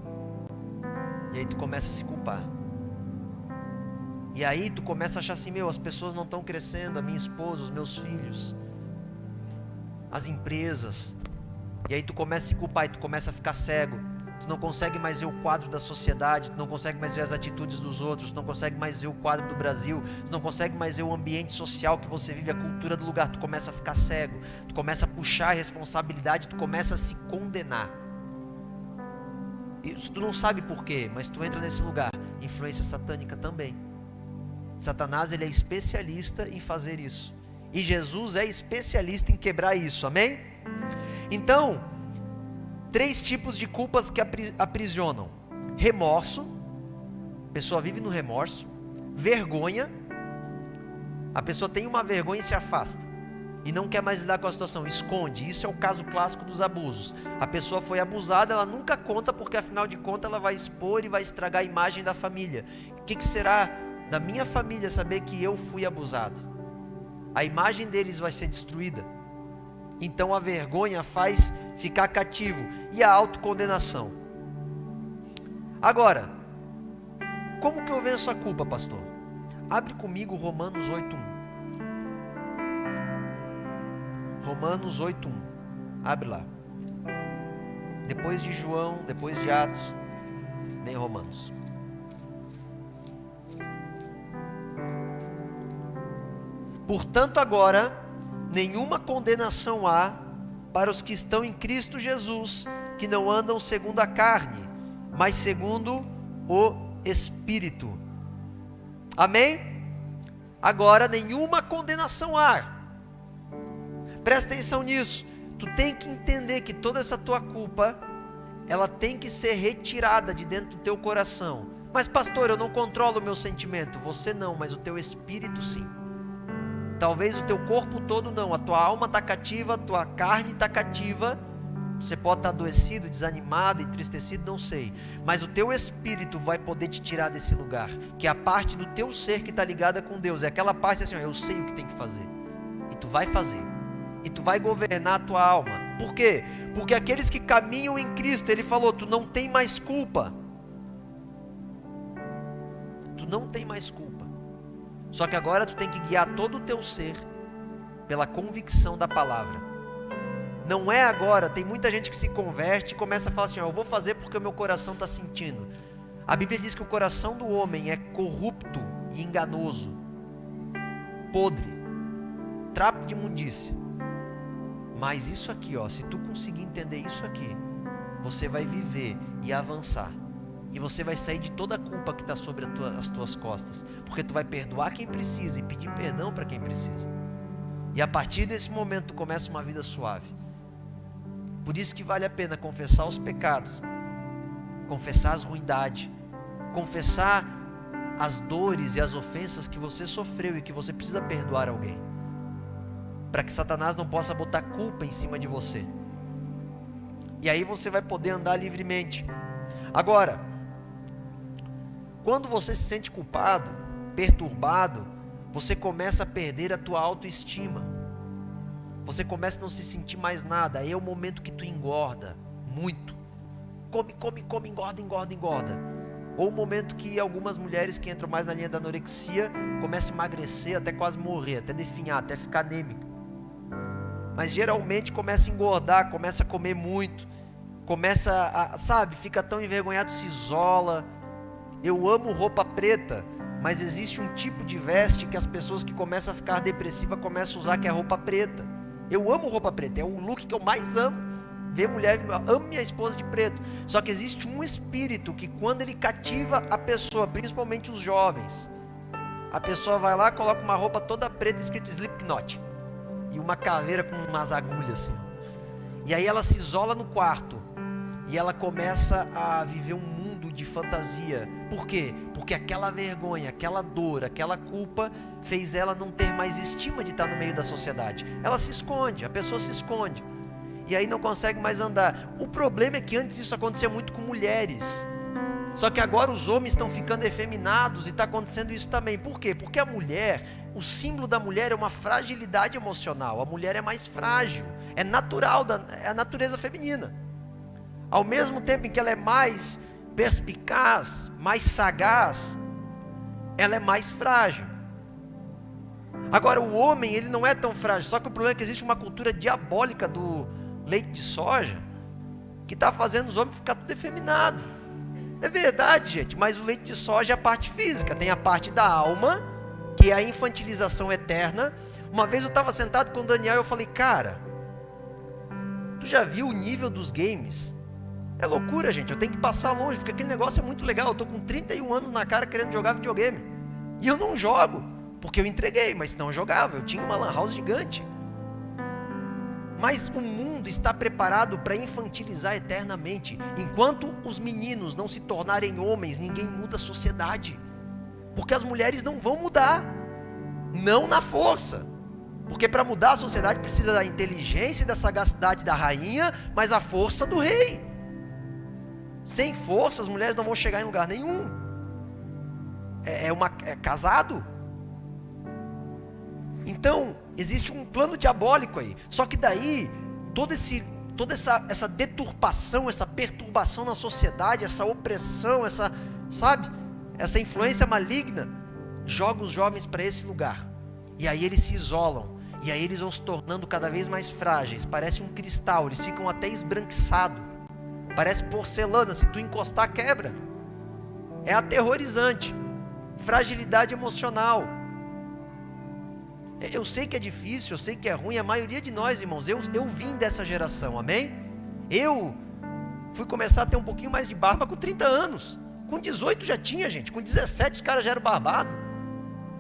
E aí tu começa a se culpar. E aí tu começa a achar assim, as pessoas não estão crescendo, a minha esposa, os meus filhos. as empresas. E aí tu começa a se culpar e tu começa a ficar cego. Tu não consegue mais ver o quadro da sociedade, tu não consegue mais ver as atitudes dos outros, tu não consegue mais ver o quadro do Brasil, tu não consegue mais ver o ambiente social que você vive, a cultura do lugar. Tu começa a ficar cego, tu começa a puxar a responsabilidade, tu começa a se condenar. Isso tu não sabe por quê, mas tu entra nesse lugar. Influência satânica também. Satanás, ele é especialista em fazer isso. E Jesus é especialista em quebrar isso, amém? Então, 3 tipos de culpas que aprisionam: remorso, a pessoa vive no remorso; vergonha, a pessoa tem uma vergonha e se afasta, e não quer mais lidar com a situação, esconde. Isso é o caso clássico dos abusos. A pessoa foi abusada, ela nunca conta, porque afinal de contas ela vai expor e vai estragar a imagem da família. O que será da minha família saber que eu fui abusado? A imagem deles vai ser destruída. Então a vergonha faz ficar cativo. E a autocondenação. Agora, como que eu venço a culpa, pastor? Abre comigo Romanos 8:1. Romanos 8:1. Abre lá. Depois de João, depois de Atos, vem Romanos. Portanto, agora nenhuma condenação há para os que estão em Cristo Jesus, que não andam segundo a carne, mas segundo o Espírito. Amém? Agora nenhuma condenação há. Presta atenção nisso. Tu tem que entender que toda essa tua culpa, ela tem que ser retirada de dentro do teu coração. Mas pastor, eu não controlo o meu sentimento. Você não, mas o teu espírito sim. Talvez o teu corpo todo não, a tua alma está cativa, a tua carne está cativa. Você pode estar adoecido, desanimado, entristecido, não sei. Mas o teu espírito vai poder te tirar desse lugar, que é a parte do teu ser que está ligada com Deus. É aquela parte assim, eu sei o que tem que fazer. E tu vai fazer. E tu vai governar a tua alma. Por quê? Porque aqueles que caminham em Cristo, Ele falou, tu não tem mais culpa. Tu não tem mais culpa. Só que agora tu tem que guiar todo o teu ser pela convicção da palavra. Não é agora, tem muita gente que se converte e começa a falar assim, eu vou fazer porque o meu coração está sentindo. A Bíblia diz que o coração do homem é corrupto e enganoso, podre, trapo de imundícia. Mas isso aqui, se tu conseguir entender isso aqui, você vai viver e avançar. E você vai sair de toda a culpa que está sobre as tuas costas. Porque tu vai perdoar quem precisa e pedir perdão para quem precisa. E a partir desse momento tu começa uma vida suave. Por isso que vale a pena confessar os pecados. Confessar as ruindades. Confessar as dores e as ofensas que você sofreu e que você precisa perdoar alguém. Para que Satanás não possa botar culpa em cima de você. E aí você vai poder andar livremente. Agora, quando você se sente culpado, perturbado, você começa a perder a tua autoestima. Você começa a não se sentir mais nada. Aí é o momento que tu engorda muito. Come, engorda. Ou o momento que algumas mulheres que entram mais na linha da anorexia começam a emagrecer até quase morrer, até definhar, até ficar anêmica. Mas geralmente começa a engordar, começa a comer muito, começa a, fica tão envergonhado, se isola. Eu amo roupa preta, mas existe um tipo de veste que as pessoas que começam a ficar depressivas começam a usar, que é roupa preta. Eu amo roupa preta, é o look que eu mais amo. Ver mulher, amo minha esposa de preto. Só que existe um espírito que quando ele cativa a pessoa, principalmente os jovens, a pessoa vai lá, coloca uma roupa toda preta escrito Slipknot e uma caveira com umas agulhas assim. E aí ela se isola no quarto e ela começa a viver um mundo de fantasia. Por quê? Porque aquela vergonha, aquela dor, aquela culpa fez ela não ter mais estima de estar no meio da sociedade. Ela se esconde, a pessoa se esconde. E aí não consegue mais andar. O problema é que antes isso acontecia muito com mulheres. Só que agora os homens estão ficando efeminados e está acontecendo isso também. Por quê? Porque a mulher, o símbolo da mulher é uma fragilidade emocional. A mulher é mais frágil. É natural, é a natureza feminina. Ao mesmo tempo em que ela é mais perspicaz, mais sagaz, ela é mais frágil. Agora, o homem, ele não é tão frágil, só que o problema é que existe uma cultura diabólica do leite de soja, que está fazendo os homens ficar tudo efeminado. É verdade, gente, mas o leite de soja é a parte física, tem a parte da alma, que é a infantilização eterna. Uma vez eu estava sentado com o Daniel e eu falei, cara, tu já viu o nível dos games? É loucura, gente, eu tenho que passar longe, porque aquele negócio é muito legal. Eu estou com 31 anos na cara querendo jogar videogame, e eu não jogo, porque eu entreguei, mas senão eu jogava, eu tinha uma lan house gigante. Mas o mundo está preparado para infantilizar eternamente. Enquanto os meninos não se tornarem homens, ninguém muda a sociedade, porque as mulheres não vão mudar, não na força, porque para mudar a sociedade precisa da inteligência e da sagacidade da rainha, mas a força do rei. Sem força as mulheres não vão chegar em lugar nenhum. É casado. Então existe um plano diabólico aí. Só que daí toda essa deturpação, essa perturbação na sociedade, essa opressão, essa influência maligna joga os jovens para esse lugar. E aí eles se isolam. E aí eles vão se tornando cada vez mais frágeis. Parece um cristal, eles ficam até esbranquiçados. Parece porcelana, se tu encostar quebra. É aterrorizante. Fragilidade emocional. Eu sei que é difícil, eu sei que é ruim. A maioria de nós, irmãos, eu vim dessa geração, amém? Eu fui começar a ter um pouquinho mais de barba com 30 anos. Com 18 já tinha, gente. Com 17 os caras já eram barbados.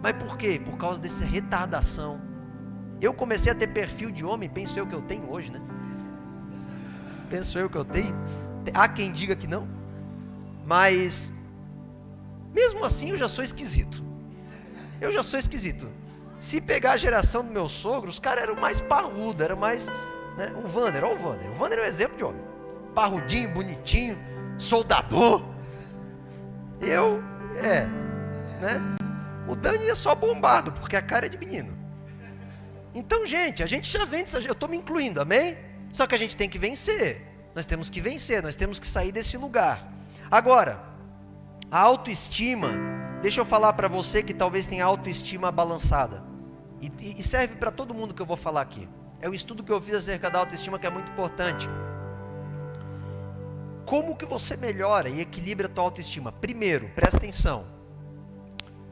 Mas por quê? Por causa dessa retardação. Eu comecei a ter perfil de homem, penso eu que eu tenho hoje, né? Penso eu que eu tenho. Há quem diga que não. Mas, mesmo assim eu já sou esquisito. Eu já sou esquisito. Se pegar a geração do meu sogro, os caras eram mais parrudos, era mais, né? O Vander, olha o Vander. O Vander é um exemplo de homem. Parrudinho, bonitinho, soldador. Né? O Dani é só bombado, porque a cara é de menino. Então, gente, a gente já vence, eu estou me incluindo, amém? Só que a gente tem que vencer. Nós temos que vencer, nós temos que sair desse lugar. Agora, a autoestima, deixa eu falar para você que talvez tenha autoestima balançada. E serve para todo mundo que eu vou falar aqui. É o estudo que eu fiz acerca da autoestima que é muito importante. Como que você melhora e equilibra a tua autoestima? Primeiro, presta atenção.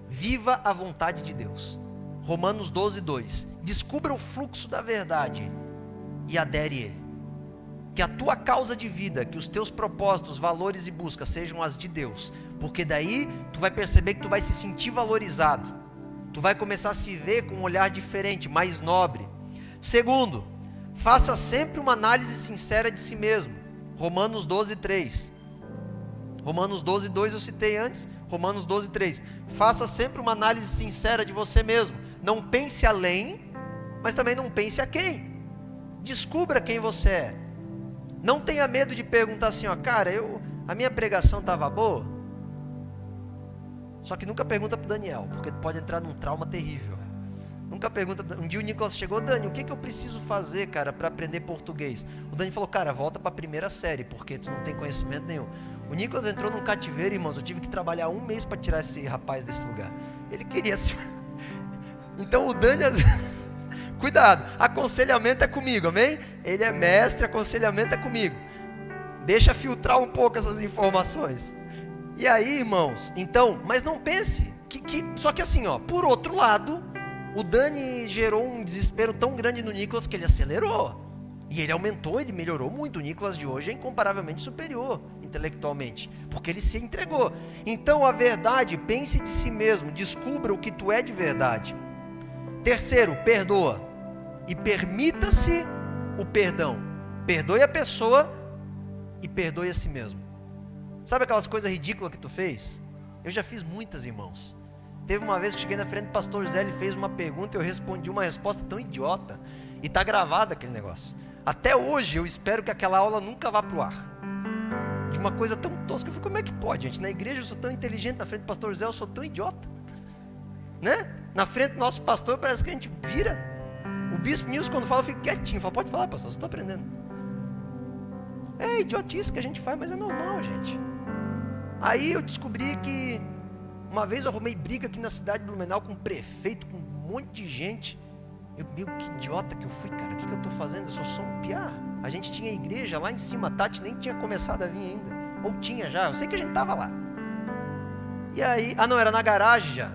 Viva a vontade de Deus. Romanos 12:2. Descubra o fluxo da verdade e adere a ele. Que a tua causa de vida, que os teus propósitos, valores e buscas sejam as de Deus. Porque daí tu vai perceber que tu vai se sentir valorizado. Tu vai começar a se ver com um olhar diferente, mais nobre. Segundo, faça sempre uma análise sincera de si mesmo. Romanos 12:3. Romanos 12:2 eu citei antes. Romanos 12:3. Faça sempre uma análise sincera de você mesmo. Não pense além, mas também não pense a quem. Descubra quem você é. Não tenha medo de perguntar assim, ó, cara, a minha pregação estava boa? Só que nunca pergunta para o Daniel, porque pode entrar num trauma terrível. Nunca pergunta. Um dia o Nicolas chegou, Dani, o que eu preciso fazer, cara, para aprender português? O Dani falou, cara, volta para a primeira série, porque tu não tem conhecimento nenhum. O Nicolas entrou num cativeiro, irmãos, eu tive que trabalhar 1 mês para tirar esse rapaz desse lugar. Ele queria se... Então o Dani... Cuidado, aconselhamento é comigo, amém? Ele é mestre, aconselhamento é comigo. Deixa filtrar um pouco essas informações. E aí, irmãos, então, mas não pense, só que assim, ó, por outro lado, o Dani gerou um desespero tão grande no Nicolas que ele acelerou. E ele aumentou, ele melhorou muito. O Nicolas de hoje é incomparavelmente superior intelectualmente, porque ele se entregou. Então, a verdade, pense de si mesmo, descubra o que tu é de verdade. Terceiro, perdoa. E permita-se o perdão. Perdoe a pessoa e perdoe a si mesmo. Sabe aquelas coisas ridículas que tu fez? Eu já fiz muitas, irmãos. Teve uma vez que cheguei na frente do pastor José, ele fez uma pergunta e eu respondi uma resposta tão idiota. E está gravado aquele negócio. Até hoje eu espero que aquela aula nunca vá para o ar. De uma coisa tão tosca. Eu falei, como é que pode, gente? Na igreja eu sou tão inteligente, na frente do pastor José eu sou tão idiota. Né? Na frente do nosso pastor parece que a gente vira. O bispo Nilson quando fala eu fico quietinho. Fala, pode falar, pastor, eu estou aprendendo. É idiotice que a gente faz, mas é normal, gente. Aí eu descobri que uma vez eu arrumei briga aqui na cidade de Blumenau com um prefeito, com um monte de gente. Meu, que idiota que eu fui, cara. O que eu estou fazendo? Eu sou um piá. A gente tinha igreja lá em cima, a Tati nem tinha começado a vir ainda. Ou tinha já, eu sei que a gente estava lá. E aí, não, era na garagem já.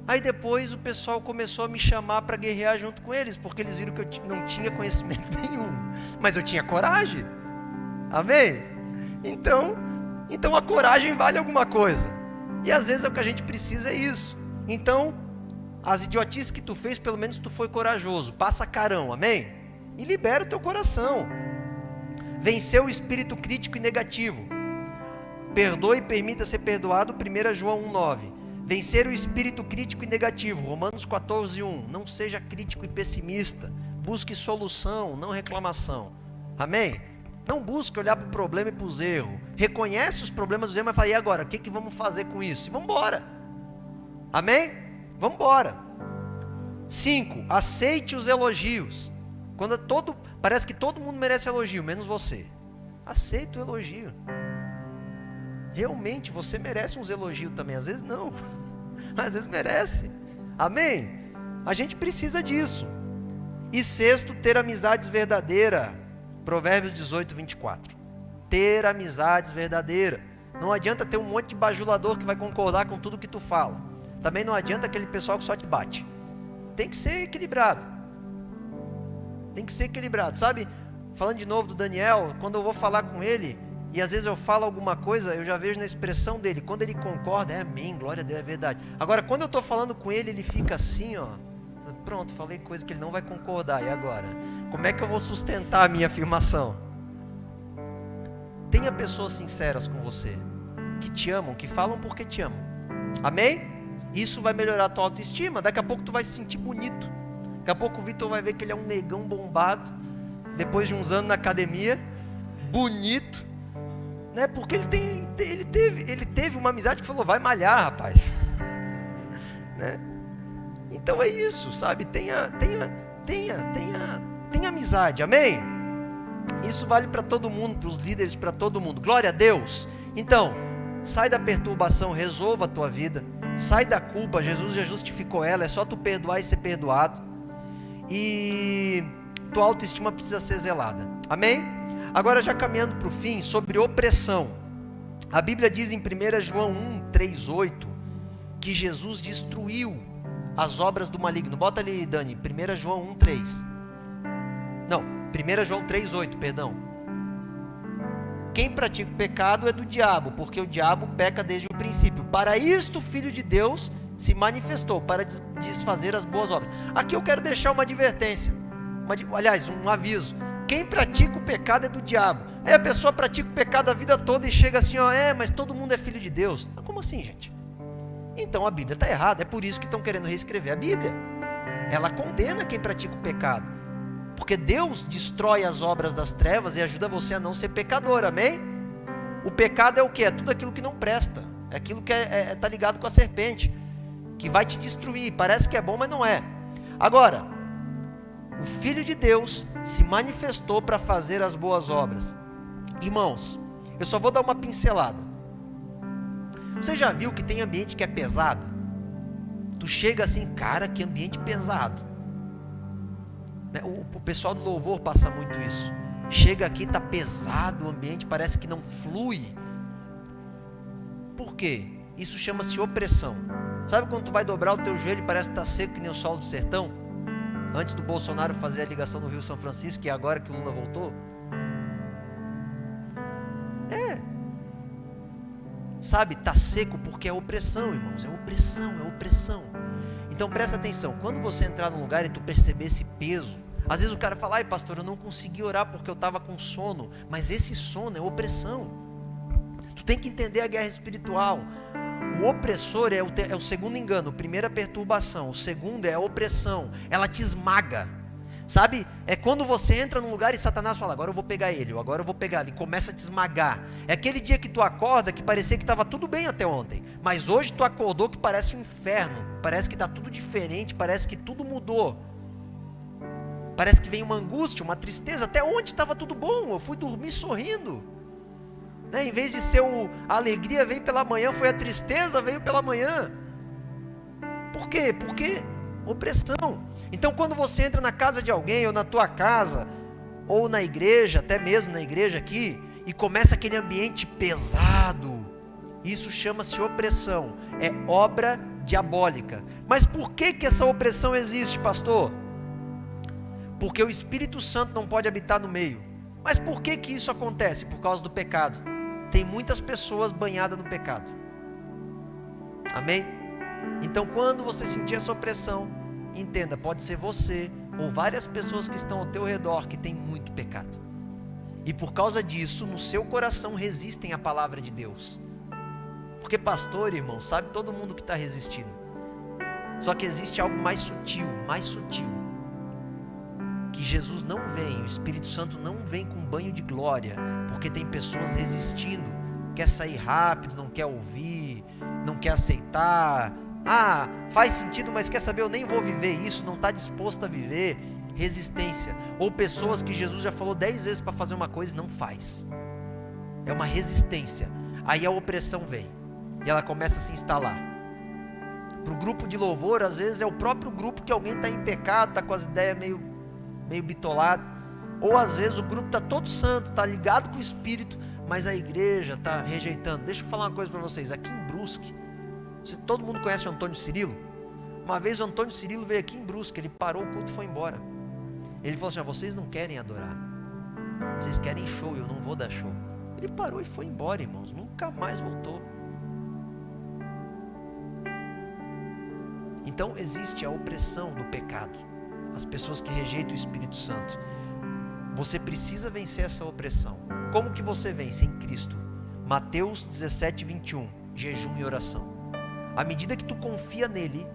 Aí depois o pessoal começou a me chamar para guerrear junto com eles, porque eles viram que eu não tinha conhecimento nenhum, mas eu tinha coragem. Amém? Então a coragem vale alguma coisa. E às vezes o que a gente precisa é isso. Então, as idiotices que tu fez, pelo menos tu foi corajoso. Passa carão, amém? E libera o teu coração. Venceu o espírito crítico e negativo. Perdoe e permita ser perdoado, 1 João 1,9. Vencer o espírito crítico e negativo, Romanos 14,1. Não seja crítico e pessimista. Busque solução, não reclamação. Amém? Não busque olhar para o problema e para os erros. Reconhece os problemas dos erros, mas fala, e agora? O que vamos fazer com isso? E vamos embora. Amém? Vamos embora. 5. Aceite os elogios. Parece que todo mundo merece elogio, menos você. Aceita o elogio. Realmente você merece uns elogios também. Às vezes não, às vezes merece. Amém? A gente precisa disso. E 6, ter amizades verdadeiras. Provérbios 18, 24. Ter amizades verdadeiras. Não adianta ter um monte de bajulador que vai concordar com tudo que tu fala. Também não adianta aquele pessoal que só te bate. Tem que ser equilibrado. Tem que ser equilibrado. Sabe, falando de novo do Daniel, quando eu vou falar com ele, e às vezes eu falo alguma coisa, eu já vejo na expressão dele. Quando ele concorda, é amém, glória a Deus, é verdade. Agora, quando eu estou falando com ele, ele fica assim, ó. Pronto, falei coisa que ele não vai concordar. E agora? Como é que eu vou sustentar a minha afirmação? Tenha pessoas sinceras com você, que te amam, que falam porque te amam. Amém? Isso vai melhorar a tua autoestima. Daqui a pouco tu vai se sentir bonito. Daqui a pouco o Vitor vai ver que ele é um negão bombado, depois de uns anos na academia, bonito, né? Porque ele teve uma amizade que falou, vai malhar, rapaz. Né? Então é isso, sabe? Tenha amizade, amém? Isso vale para todo mundo, para os líderes, para todo mundo. Glória a Deus. Então, sai da perturbação, resolva a tua vida. Sai da culpa, Jesus já justificou ela, é só tu perdoar e ser perdoado. E tua autoestima precisa ser zelada, amém? Agora já caminhando para o fim, sobre opressão. A Bíblia diz em 1 João 1, 3, 8, que Jesus destruiu as obras do maligno. Bota ali, Dani, 1 João 1, 3. Não, 1 João 3, 8, perdão. Quem pratica o pecado é do diabo, porque o diabo peca desde o princípio. Para isto o Filho de Deus se manifestou, para desfazer as boas obras. Aqui eu quero deixar uma advertência, aliás, um aviso. Quem pratica o pecado é do diabo. Aí a pessoa pratica o pecado a vida toda e chega assim, ó, mas todo mundo é filho de Deus. Mas como assim, gente? Então a Bíblia está errada, é por isso que estão querendo reescrever a Bíblia. Ela condena quem pratica o pecado, porque Deus destrói as obras das trevas e ajuda você a não ser pecador, amém? O pecado é o que? É tudo aquilo que não presta, é aquilo que está ligado com a serpente, que vai te destruir, parece que é bom, mas não é. Agora, o Filho de Deus se manifestou para fazer as boas obras. Irmãos, eu só vou dar uma pincelada. Você já viu que tem ambiente que é pesado? Tu chega assim, cara, que ambiente pesado. O pessoal do louvor passa muito isso. Chega aqui, está pesado o ambiente, parece que não flui. Por quê? Isso chama-se opressão. Sabe quando tu vai dobrar o teu joelho e parece que está seco que nem o sol do sertão? Antes do Bolsonaro fazer a ligação no Rio São Francisco, e agora que o Lula voltou? Sabe, está seco porque é opressão, irmãos. É opressão, é opressão. Então presta atenção, quando você entrar num lugar e tu perceber esse peso, às vezes o cara fala, ai pastor, eu não consegui orar porque eu estava com sono, mas esse sono é opressão. Tu tem que entender a guerra espiritual. O opressor é o segundo engano, o primeiro é a perturbação, o segundo é a opressão, ela te esmaga. Sabe, é quando você entra num lugar e Satanás fala, agora eu vou pegar ele, ou agora eu vou pegar ele, e começa a te esmagar. É aquele dia que tu acorda que parecia que estava tudo bem até ontem, mas hoje tu acordou que parece um inferno, parece que está tudo diferente, parece que tudo mudou. Parece que vem uma angústia, uma tristeza, até onde estava tudo bom, eu fui dormir sorrindo. Em vez de ser a alegria veio pela manhã, foi a tristeza veio pela manhã. Por quê? Porque opressão. Então quando você entra na casa de alguém, ou na tua casa, ou na igreja, até mesmo na igreja aqui, e começa aquele ambiente pesado, isso chama-se opressão, é obra diabólica. Mas por que essa opressão existe, pastor? Porque o Espírito Santo não pode habitar no meio. Mas por que isso acontece? Por causa do pecado. Tem muitas pessoas banhadas no pecado. Amém? Então quando você sentir essa opressão, entenda, pode ser você ou várias pessoas que estão ao teu redor que têm muito pecado. E por causa disso, no seu coração resistem à palavra de Deus. Porque pastor, irmão, sabe todo mundo que está resistindo. Só que existe algo mais sutil, que Jesus não vem, o Espírito Santo não vem com banho de glória, porque tem pessoas resistindo, quer sair rápido, não quer ouvir, não quer aceitar. Ah, faz sentido, mas quer saber, eu nem vou viver isso, não está disposto a viver. Resistência. Ou pessoas que Jesus já falou 10 vezes para fazer uma coisa e não faz. É uma resistência. Aí a opressão vem e ela começa a se instalar. Para o grupo de louvor, às vezes é o próprio grupo que alguém está em pecado, está com as ideias meio bitoladas. Ou às vezes o grupo está todo santo, está ligado com o Espírito, mas a igreja está rejeitando. Deixa eu falar uma coisa para vocês. Aqui em Brusque, todo mundo conhece o Antônio Cirilo? Uma vez o Antônio Cirilo veio aqui em Brusque, ele parou o culto e foi embora. Ele falou assim: vocês não querem adorar, vocês querem show, eu não vou dar show. Ele parou e foi embora, irmãos, nunca mais voltou. Então existe a opressão do pecado, as pessoas que rejeitam o Espírito Santo. Você precisa vencer essa opressão. Como que você vence? Em Cristo. Mateus 17, 21, jejum e oração. À medida que tu confia nele,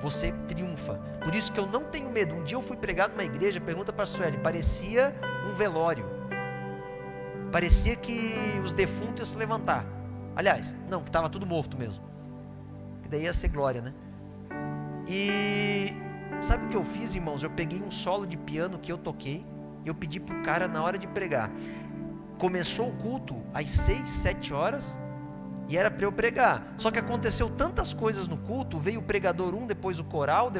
você triunfa. Por isso que eu não tenho medo. Um dia eu fui pregar numa igreja, pergunta para a Sueli, parecia um velório. Parecia que os defuntos iam se levantar. Aliás, não, que estava tudo morto mesmo. Que daí ia ser glória, né? E sabe o que eu fiz, irmãos? Eu peguei um solo de piano que eu toquei, e eu pedi para o cara na hora de pregar. Começou o culto às 6, 7 horas, e era para eu pregar. Só que aconteceu tantas coisas no culto, veio o pregador 1, depois o coral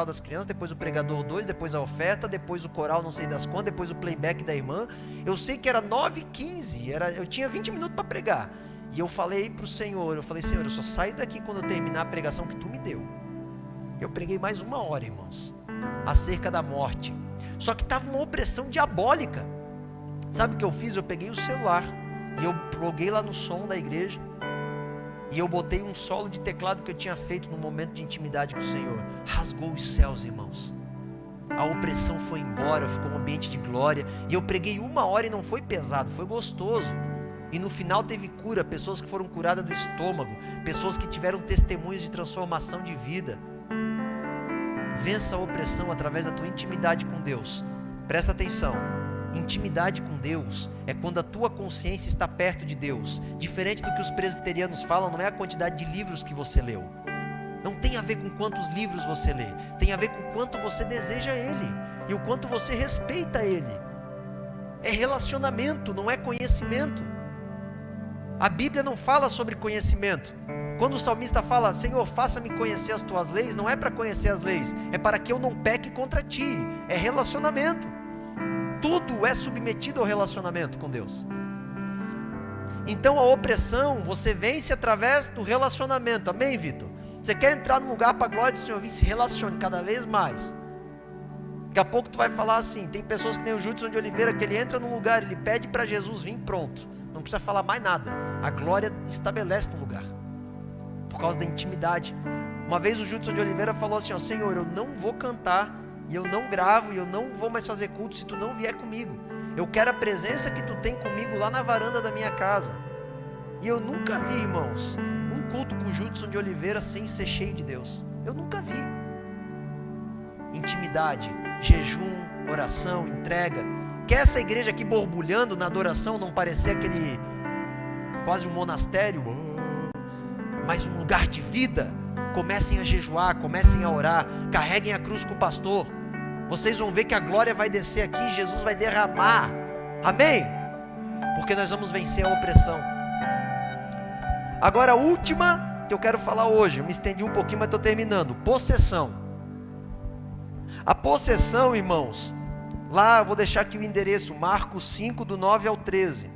das crianças, depois o pregador 2, depois a oferta, depois o coral não sei das quantas, depois o playback da irmã. Eu sei que era 9h15, eu tinha 20 minutos para pregar. E eu falei para o Senhor, Senhor, eu só saio daqui quando eu terminar a pregação que tu me deu. Eu preguei mais 1 hora, irmãos, acerca da morte. Só que estava uma opressão diabólica. Sabe o que eu fiz? Eu peguei o celular e eu pluguei lá no som da igreja, e eu botei um solo de teclado que eu tinha feito no momento de intimidade com o Senhor. Rasgou os céus, irmãos. A opressão foi embora, ficou um ambiente de glória. E eu preguei 1 hora e não foi pesado, foi gostoso. E no final teve cura, pessoas que foram curadas do estômago, pessoas que tiveram testemunhos de transformação de vida. Vença a opressão através da tua intimidade com Deus. Presta atenção. Intimidade com Deus é quando a tua consciência está perto de Deus. Diferente do que os presbiterianos falam, não é a quantidade de livros que você leu. Não tem a ver com quantos livros você lê. Tem a ver com o quanto você deseja Ele e o quanto você respeita Ele. É relacionamento, não é conhecimento. A Bíblia não fala sobre conhecimento. Quando o salmista fala: Senhor, faça-me conhecer as tuas leis, não é para conhecer as leis, é para que eu não peque contra ti. É relacionamento. Tudo é submetido ao relacionamento com Deus. Então a opressão você vence através do relacionamento. Amém, Vitor? Você quer entrar num lugar para a glória do Senhor, se relacione cada vez mais. Daqui a pouco tu vai falar assim, tem pessoas que nem o Judson de Oliveira, que ele entra num lugar, ele pede para Jesus vir, pronto, não precisa falar mais nada, a glória estabelece no lugar, por causa da intimidade. Uma vez o Judson de Oliveira falou assim: ó, Senhor, eu não vou cantar, e eu não gravo, e eu não vou mais fazer culto se tu não vier comigo. Eu quero a presença que tu tem comigo lá na varanda da minha casa. E eu nunca vi, irmãos, um culto com o Judson de Oliveira sem ser cheio de Deus. Eu nunca vi. Intimidade, jejum, oração, entrega. Quer essa igreja aqui borbulhando na adoração não parecer aquele quase um monastério, mas um lugar de vida? Comecem a jejuar, comecem a orar, carreguem a cruz com o pastor. Vocês vão ver que a glória vai descer aqui, Jesus vai derramar. Amém? Porque nós vamos vencer a opressão. Agora a última que eu quero falar hoje. Eu me estendi um pouquinho, mas estou terminando. Possessão. A possessão, irmãos, lá eu vou deixar aqui o endereço, Marcos 5, do 9 ao 13.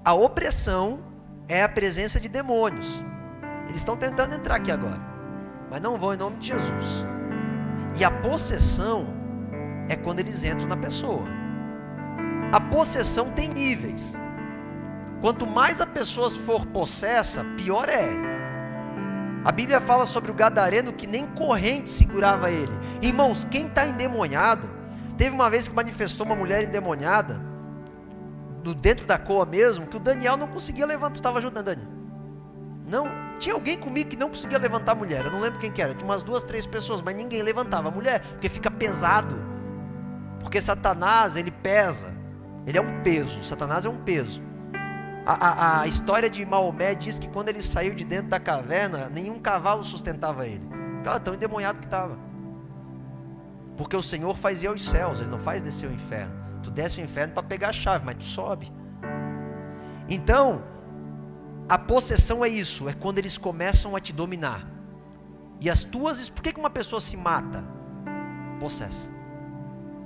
A opressão é a presença de demônios. Eles estão tentando entrar aqui agora, mas não vão em nome de Jesus. E a possessão é quando eles entram na pessoa. A possessão tem níveis. Quanto mais a pessoa for possessa, pior é. A Bíblia fala sobre o gadareno que nem corrente segurava ele. Irmãos, quem está endemoniado, teve uma vez que manifestou uma mulher endemoniada, dentro da coa mesmo, que o Daniel não conseguia levantar. Tu estava ajudando, Dani? Não, tinha alguém comigo que não conseguia levantar a mulher, eu não lembro quem que era, tinha umas 2, 3 pessoas, mas ninguém levantava a mulher, porque fica pesado, porque Satanás, ele pesa, ele é um peso, Satanás é um peso. A história de Maomé diz que quando ele saiu de dentro da caverna, nenhum cavalo sustentava ele, cara, tão endemoniado que estava, porque o Senhor faz ir aos céus, ele não faz descer ao inferno. Tu desce ao inferno para pegar a chave, mas tu sobe. Então, a possessão é isso, é quando eles começam a te dominar. E as tuas... Por que uma pessoa se mata? Possessa.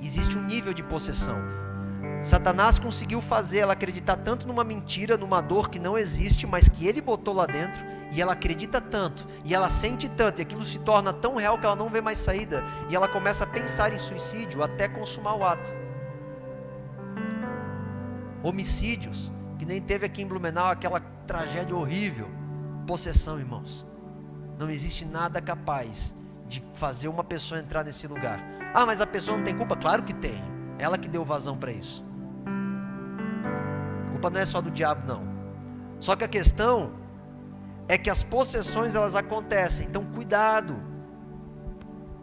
Existe um nível de possessão. Satanás conseguiu fazer ela acreditar tanto numa mentira, numa dor que não existe, mas que ele botou lá dentro, e ela acredita tanto, e ela sente tanto, e aquilo se torna tão real que ela não vê mais saída, e ela começa a pensar em suicídio até consumar o ato. Homicídios, que nem teve aqui em Blumenau aquela tragédia horrível. Possessão, irmãos. Não existe nada capaz de fazer uma pessoa entrar nesse lugar. Ah, mas a pessoa não tem culpa? Claro que tem. Ela que deu vazão para isso. A culpa não é só do diabo, não. Só que a questão é que as possessões, elas acontecem. Então cuidado.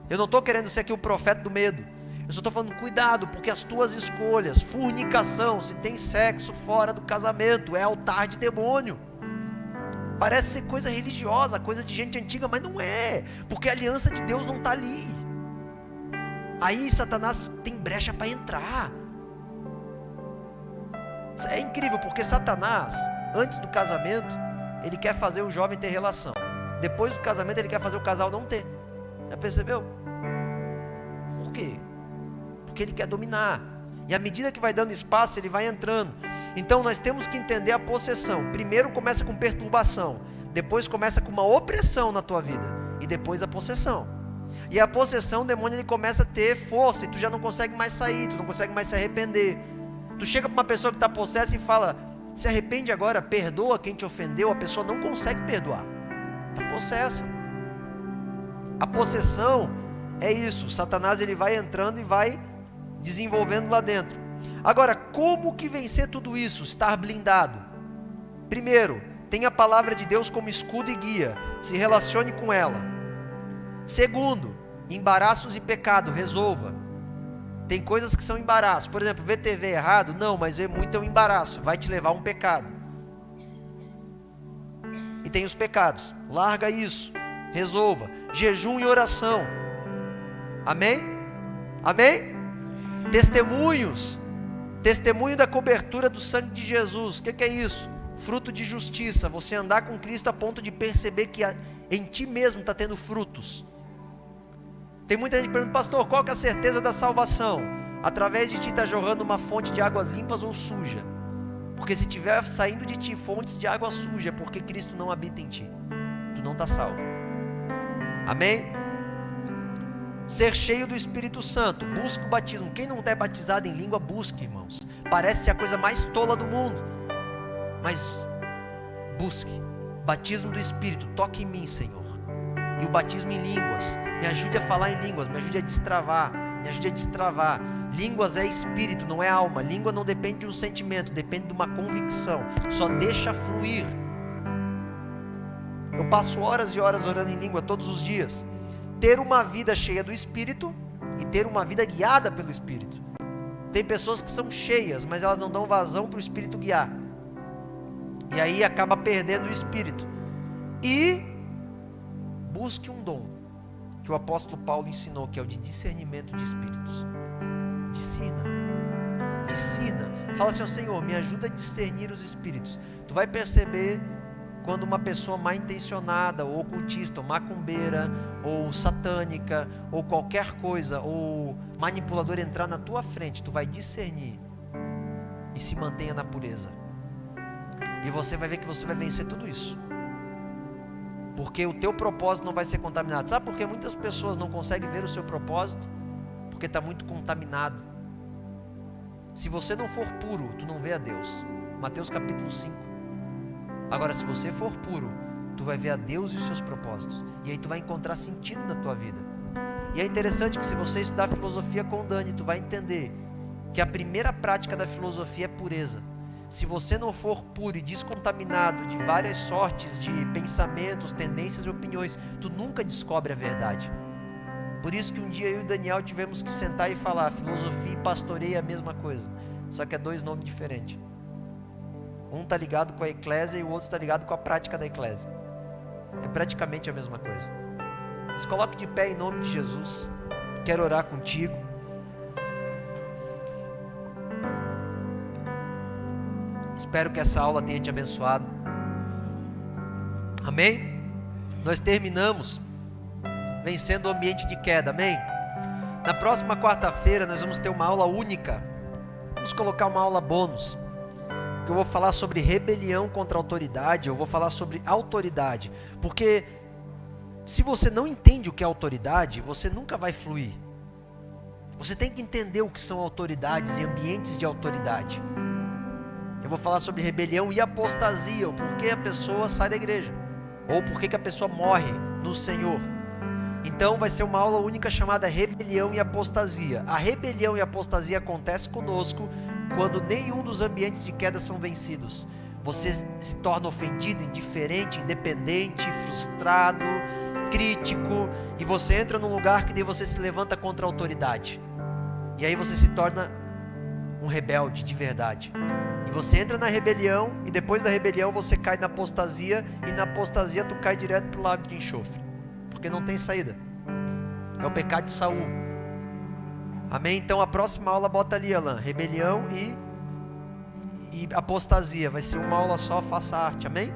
Eu não estou querendo ser aqui o profeta do medo. Eu só estou falando, cuidado, porque as tuas escolhas, fornicação, se tem sexo fora do casamento, é altar de demônio. Parece ser coisa religiosa, coisa de gente antiga, mas não é, porque a aliança de Deus não está ali. Aí Satanás tem brecha para entrar. É incrível, porque Satanás, antes do casamento, ele quer fazer o jovem ter relação. Depois do casamento, ele quer fazer o casal não ter. Já percebeu? Por quê? Porque ele quer dominar, e à medida que vai dando espaço, ele vai entrando. Então nós temos que entender a possessão. Primeiro começa com perturbação, depois começa com uma opressão na tua vida, e depois a possessão. E a possessão, o demônio, ele começa a ter força, e tu já não consegue mais sair, tu não consegue mais se arrepender. Tu chega para uma pessoa que está possessa e fala, se arrepende agora, perdoa quem te ofendeu. A pessoa não consegue perdoar, está possessa. A possessão é isso, Satanás, ele vai entrando e vai desenvolvendo lá dentro. Agora, como que vencer tudo isso? Estar blindado. Primeiro, tenha a palavra de Deus como escudo e guia, se relacione com ela. Segundo, embaraços e pecado, resolva. Tem coisas que são embaraço, por exemplo, ver TV errado, não, mas ver muito é um embaraço, vai te levar a um pecado. E tem os pecados, larga isso, resolva. Jejum e oração, amém? Amém? Testemunhos, testemunho da cobertura do sangue de Jesus. O que é isso? Fruto de justiça, você andar com Cristo a ponto de perceber que em ti mesmo está tendo frutos. Tem muita gente que pergunta, pastor, qual que é a certeza da salvação? Através de ti está jorrando uma fonte de águas limpas ou suja? Porque se tiver saindo de ti fontes de água suja, é porque Cristo não habita em ti, tu não está salvo. Amém? Ser cheio do Espírito Santo, busque o batismo. Quem não é batizado em língua, busque, irmãos. Parece ser a coisa mais tola do mundo, mas busque. Batismo do Espírito, toque em mim, Senhor. E o batismo em línguas, me ajude a falar em línguas, me ajude a destravar, me ajude a destravar. Línguas é espírito, não é alma. Língua não depende de um sentimento, depende de uma convicção. Só deixa fluir. Eu passo horas e horas orando em língua todos os dias. Ter uma vida cheia do Espírito e ter uma vida guiada pelo Espírito. Tem pessoas que são cheias, mas elas não dão vazão para o Espírito guiar, e aí acaba perdendo o Espírito. E busque um dom que o apóstolo Paulo ensinou, que é o de discernimento de espíritos. Discina. Fala assim, ó, Senhor, me ajuda a discernir os espíritos. Tu vai perceber quando uma pessoa mal intencionada, ou ocultista, ou macumbeira, ou satânica, ou qualquer coisa, ou manipulador entrar na tua frente, tu vai discernir e se mantenha na pureza. E você vai ver que você vai vencer tudo isso. Porque o teu propósito não vai ser contaminado. Sabe por que muitas pessoas não conseguem ver o seu propósito? Porque está muito contaminado. Se você não for puro, tu não vê a Deus. Mateus capítulo 5. Agora, se você for puro, tu vai ver a Deus e os seus propósitos. E aí tu vai encontrar sentido na tua vida. E é interessante que se você estudar filosofia com Dani, tu vai entender que a primeira prática da filosofia é pureza. Se você não for puro e descontaminado de várias sortes de pensamentos, tendências e opiniões, tu nunca descobre a verdade. Por isso que um dia eu e o Daniel tivemos que sentar e falar, filosofia e pastoreio é a mesma coisa, só que é dois nomes diferentes. Um está ligado com a eclésia e o outro está ligado com a prática da eclésia. É praticamente a mesma coisa. Se coloque de pé em nome de Jesus. Quero orar contigo. Espero que essa aula tenha te abençoado. Amém? Nós terminamos vencendo o ambiente de queda. Amém? Na próxima quarta-feira nós vamos ter uma aula única. Vamos colocar uma aula bônus. Que eu vou falar sobre rebelião contra a autoridade. Eu vou falar sobre autoridade. Porque se você não entende o que é autoridade, você nunca vai fluir. Você tem que entender o que são autoridades e ambientes de autoridade. Eu vou falar sobre rebelião e apostasia, o porquê a pessoa sai da igreja, ou porquê que a pessoa morre no Senhor. Então vai ser uma aula única chamada rebelião e apostasia. A rebelião e a apostasia acontece conosco quando nenhum dos ambientes de queda são vencidos. Você se torna ofendido, indiferente, independente, frustrado, crítico, e você entra num lugar que daí você se levanta contra a autoridade. E aí você se torna um rebelde de verdade. E você entra na rebelião, e depois da rebelião você cai na apostasia, e na apostasia tu cai direto para o lago de enxofre, porque não tem saída. É o pecado de Saul. Amém? Então a próxima aula bota ali, Alan, rebelião e apostasia. Vai ser uma aula só, faça arte. Amém?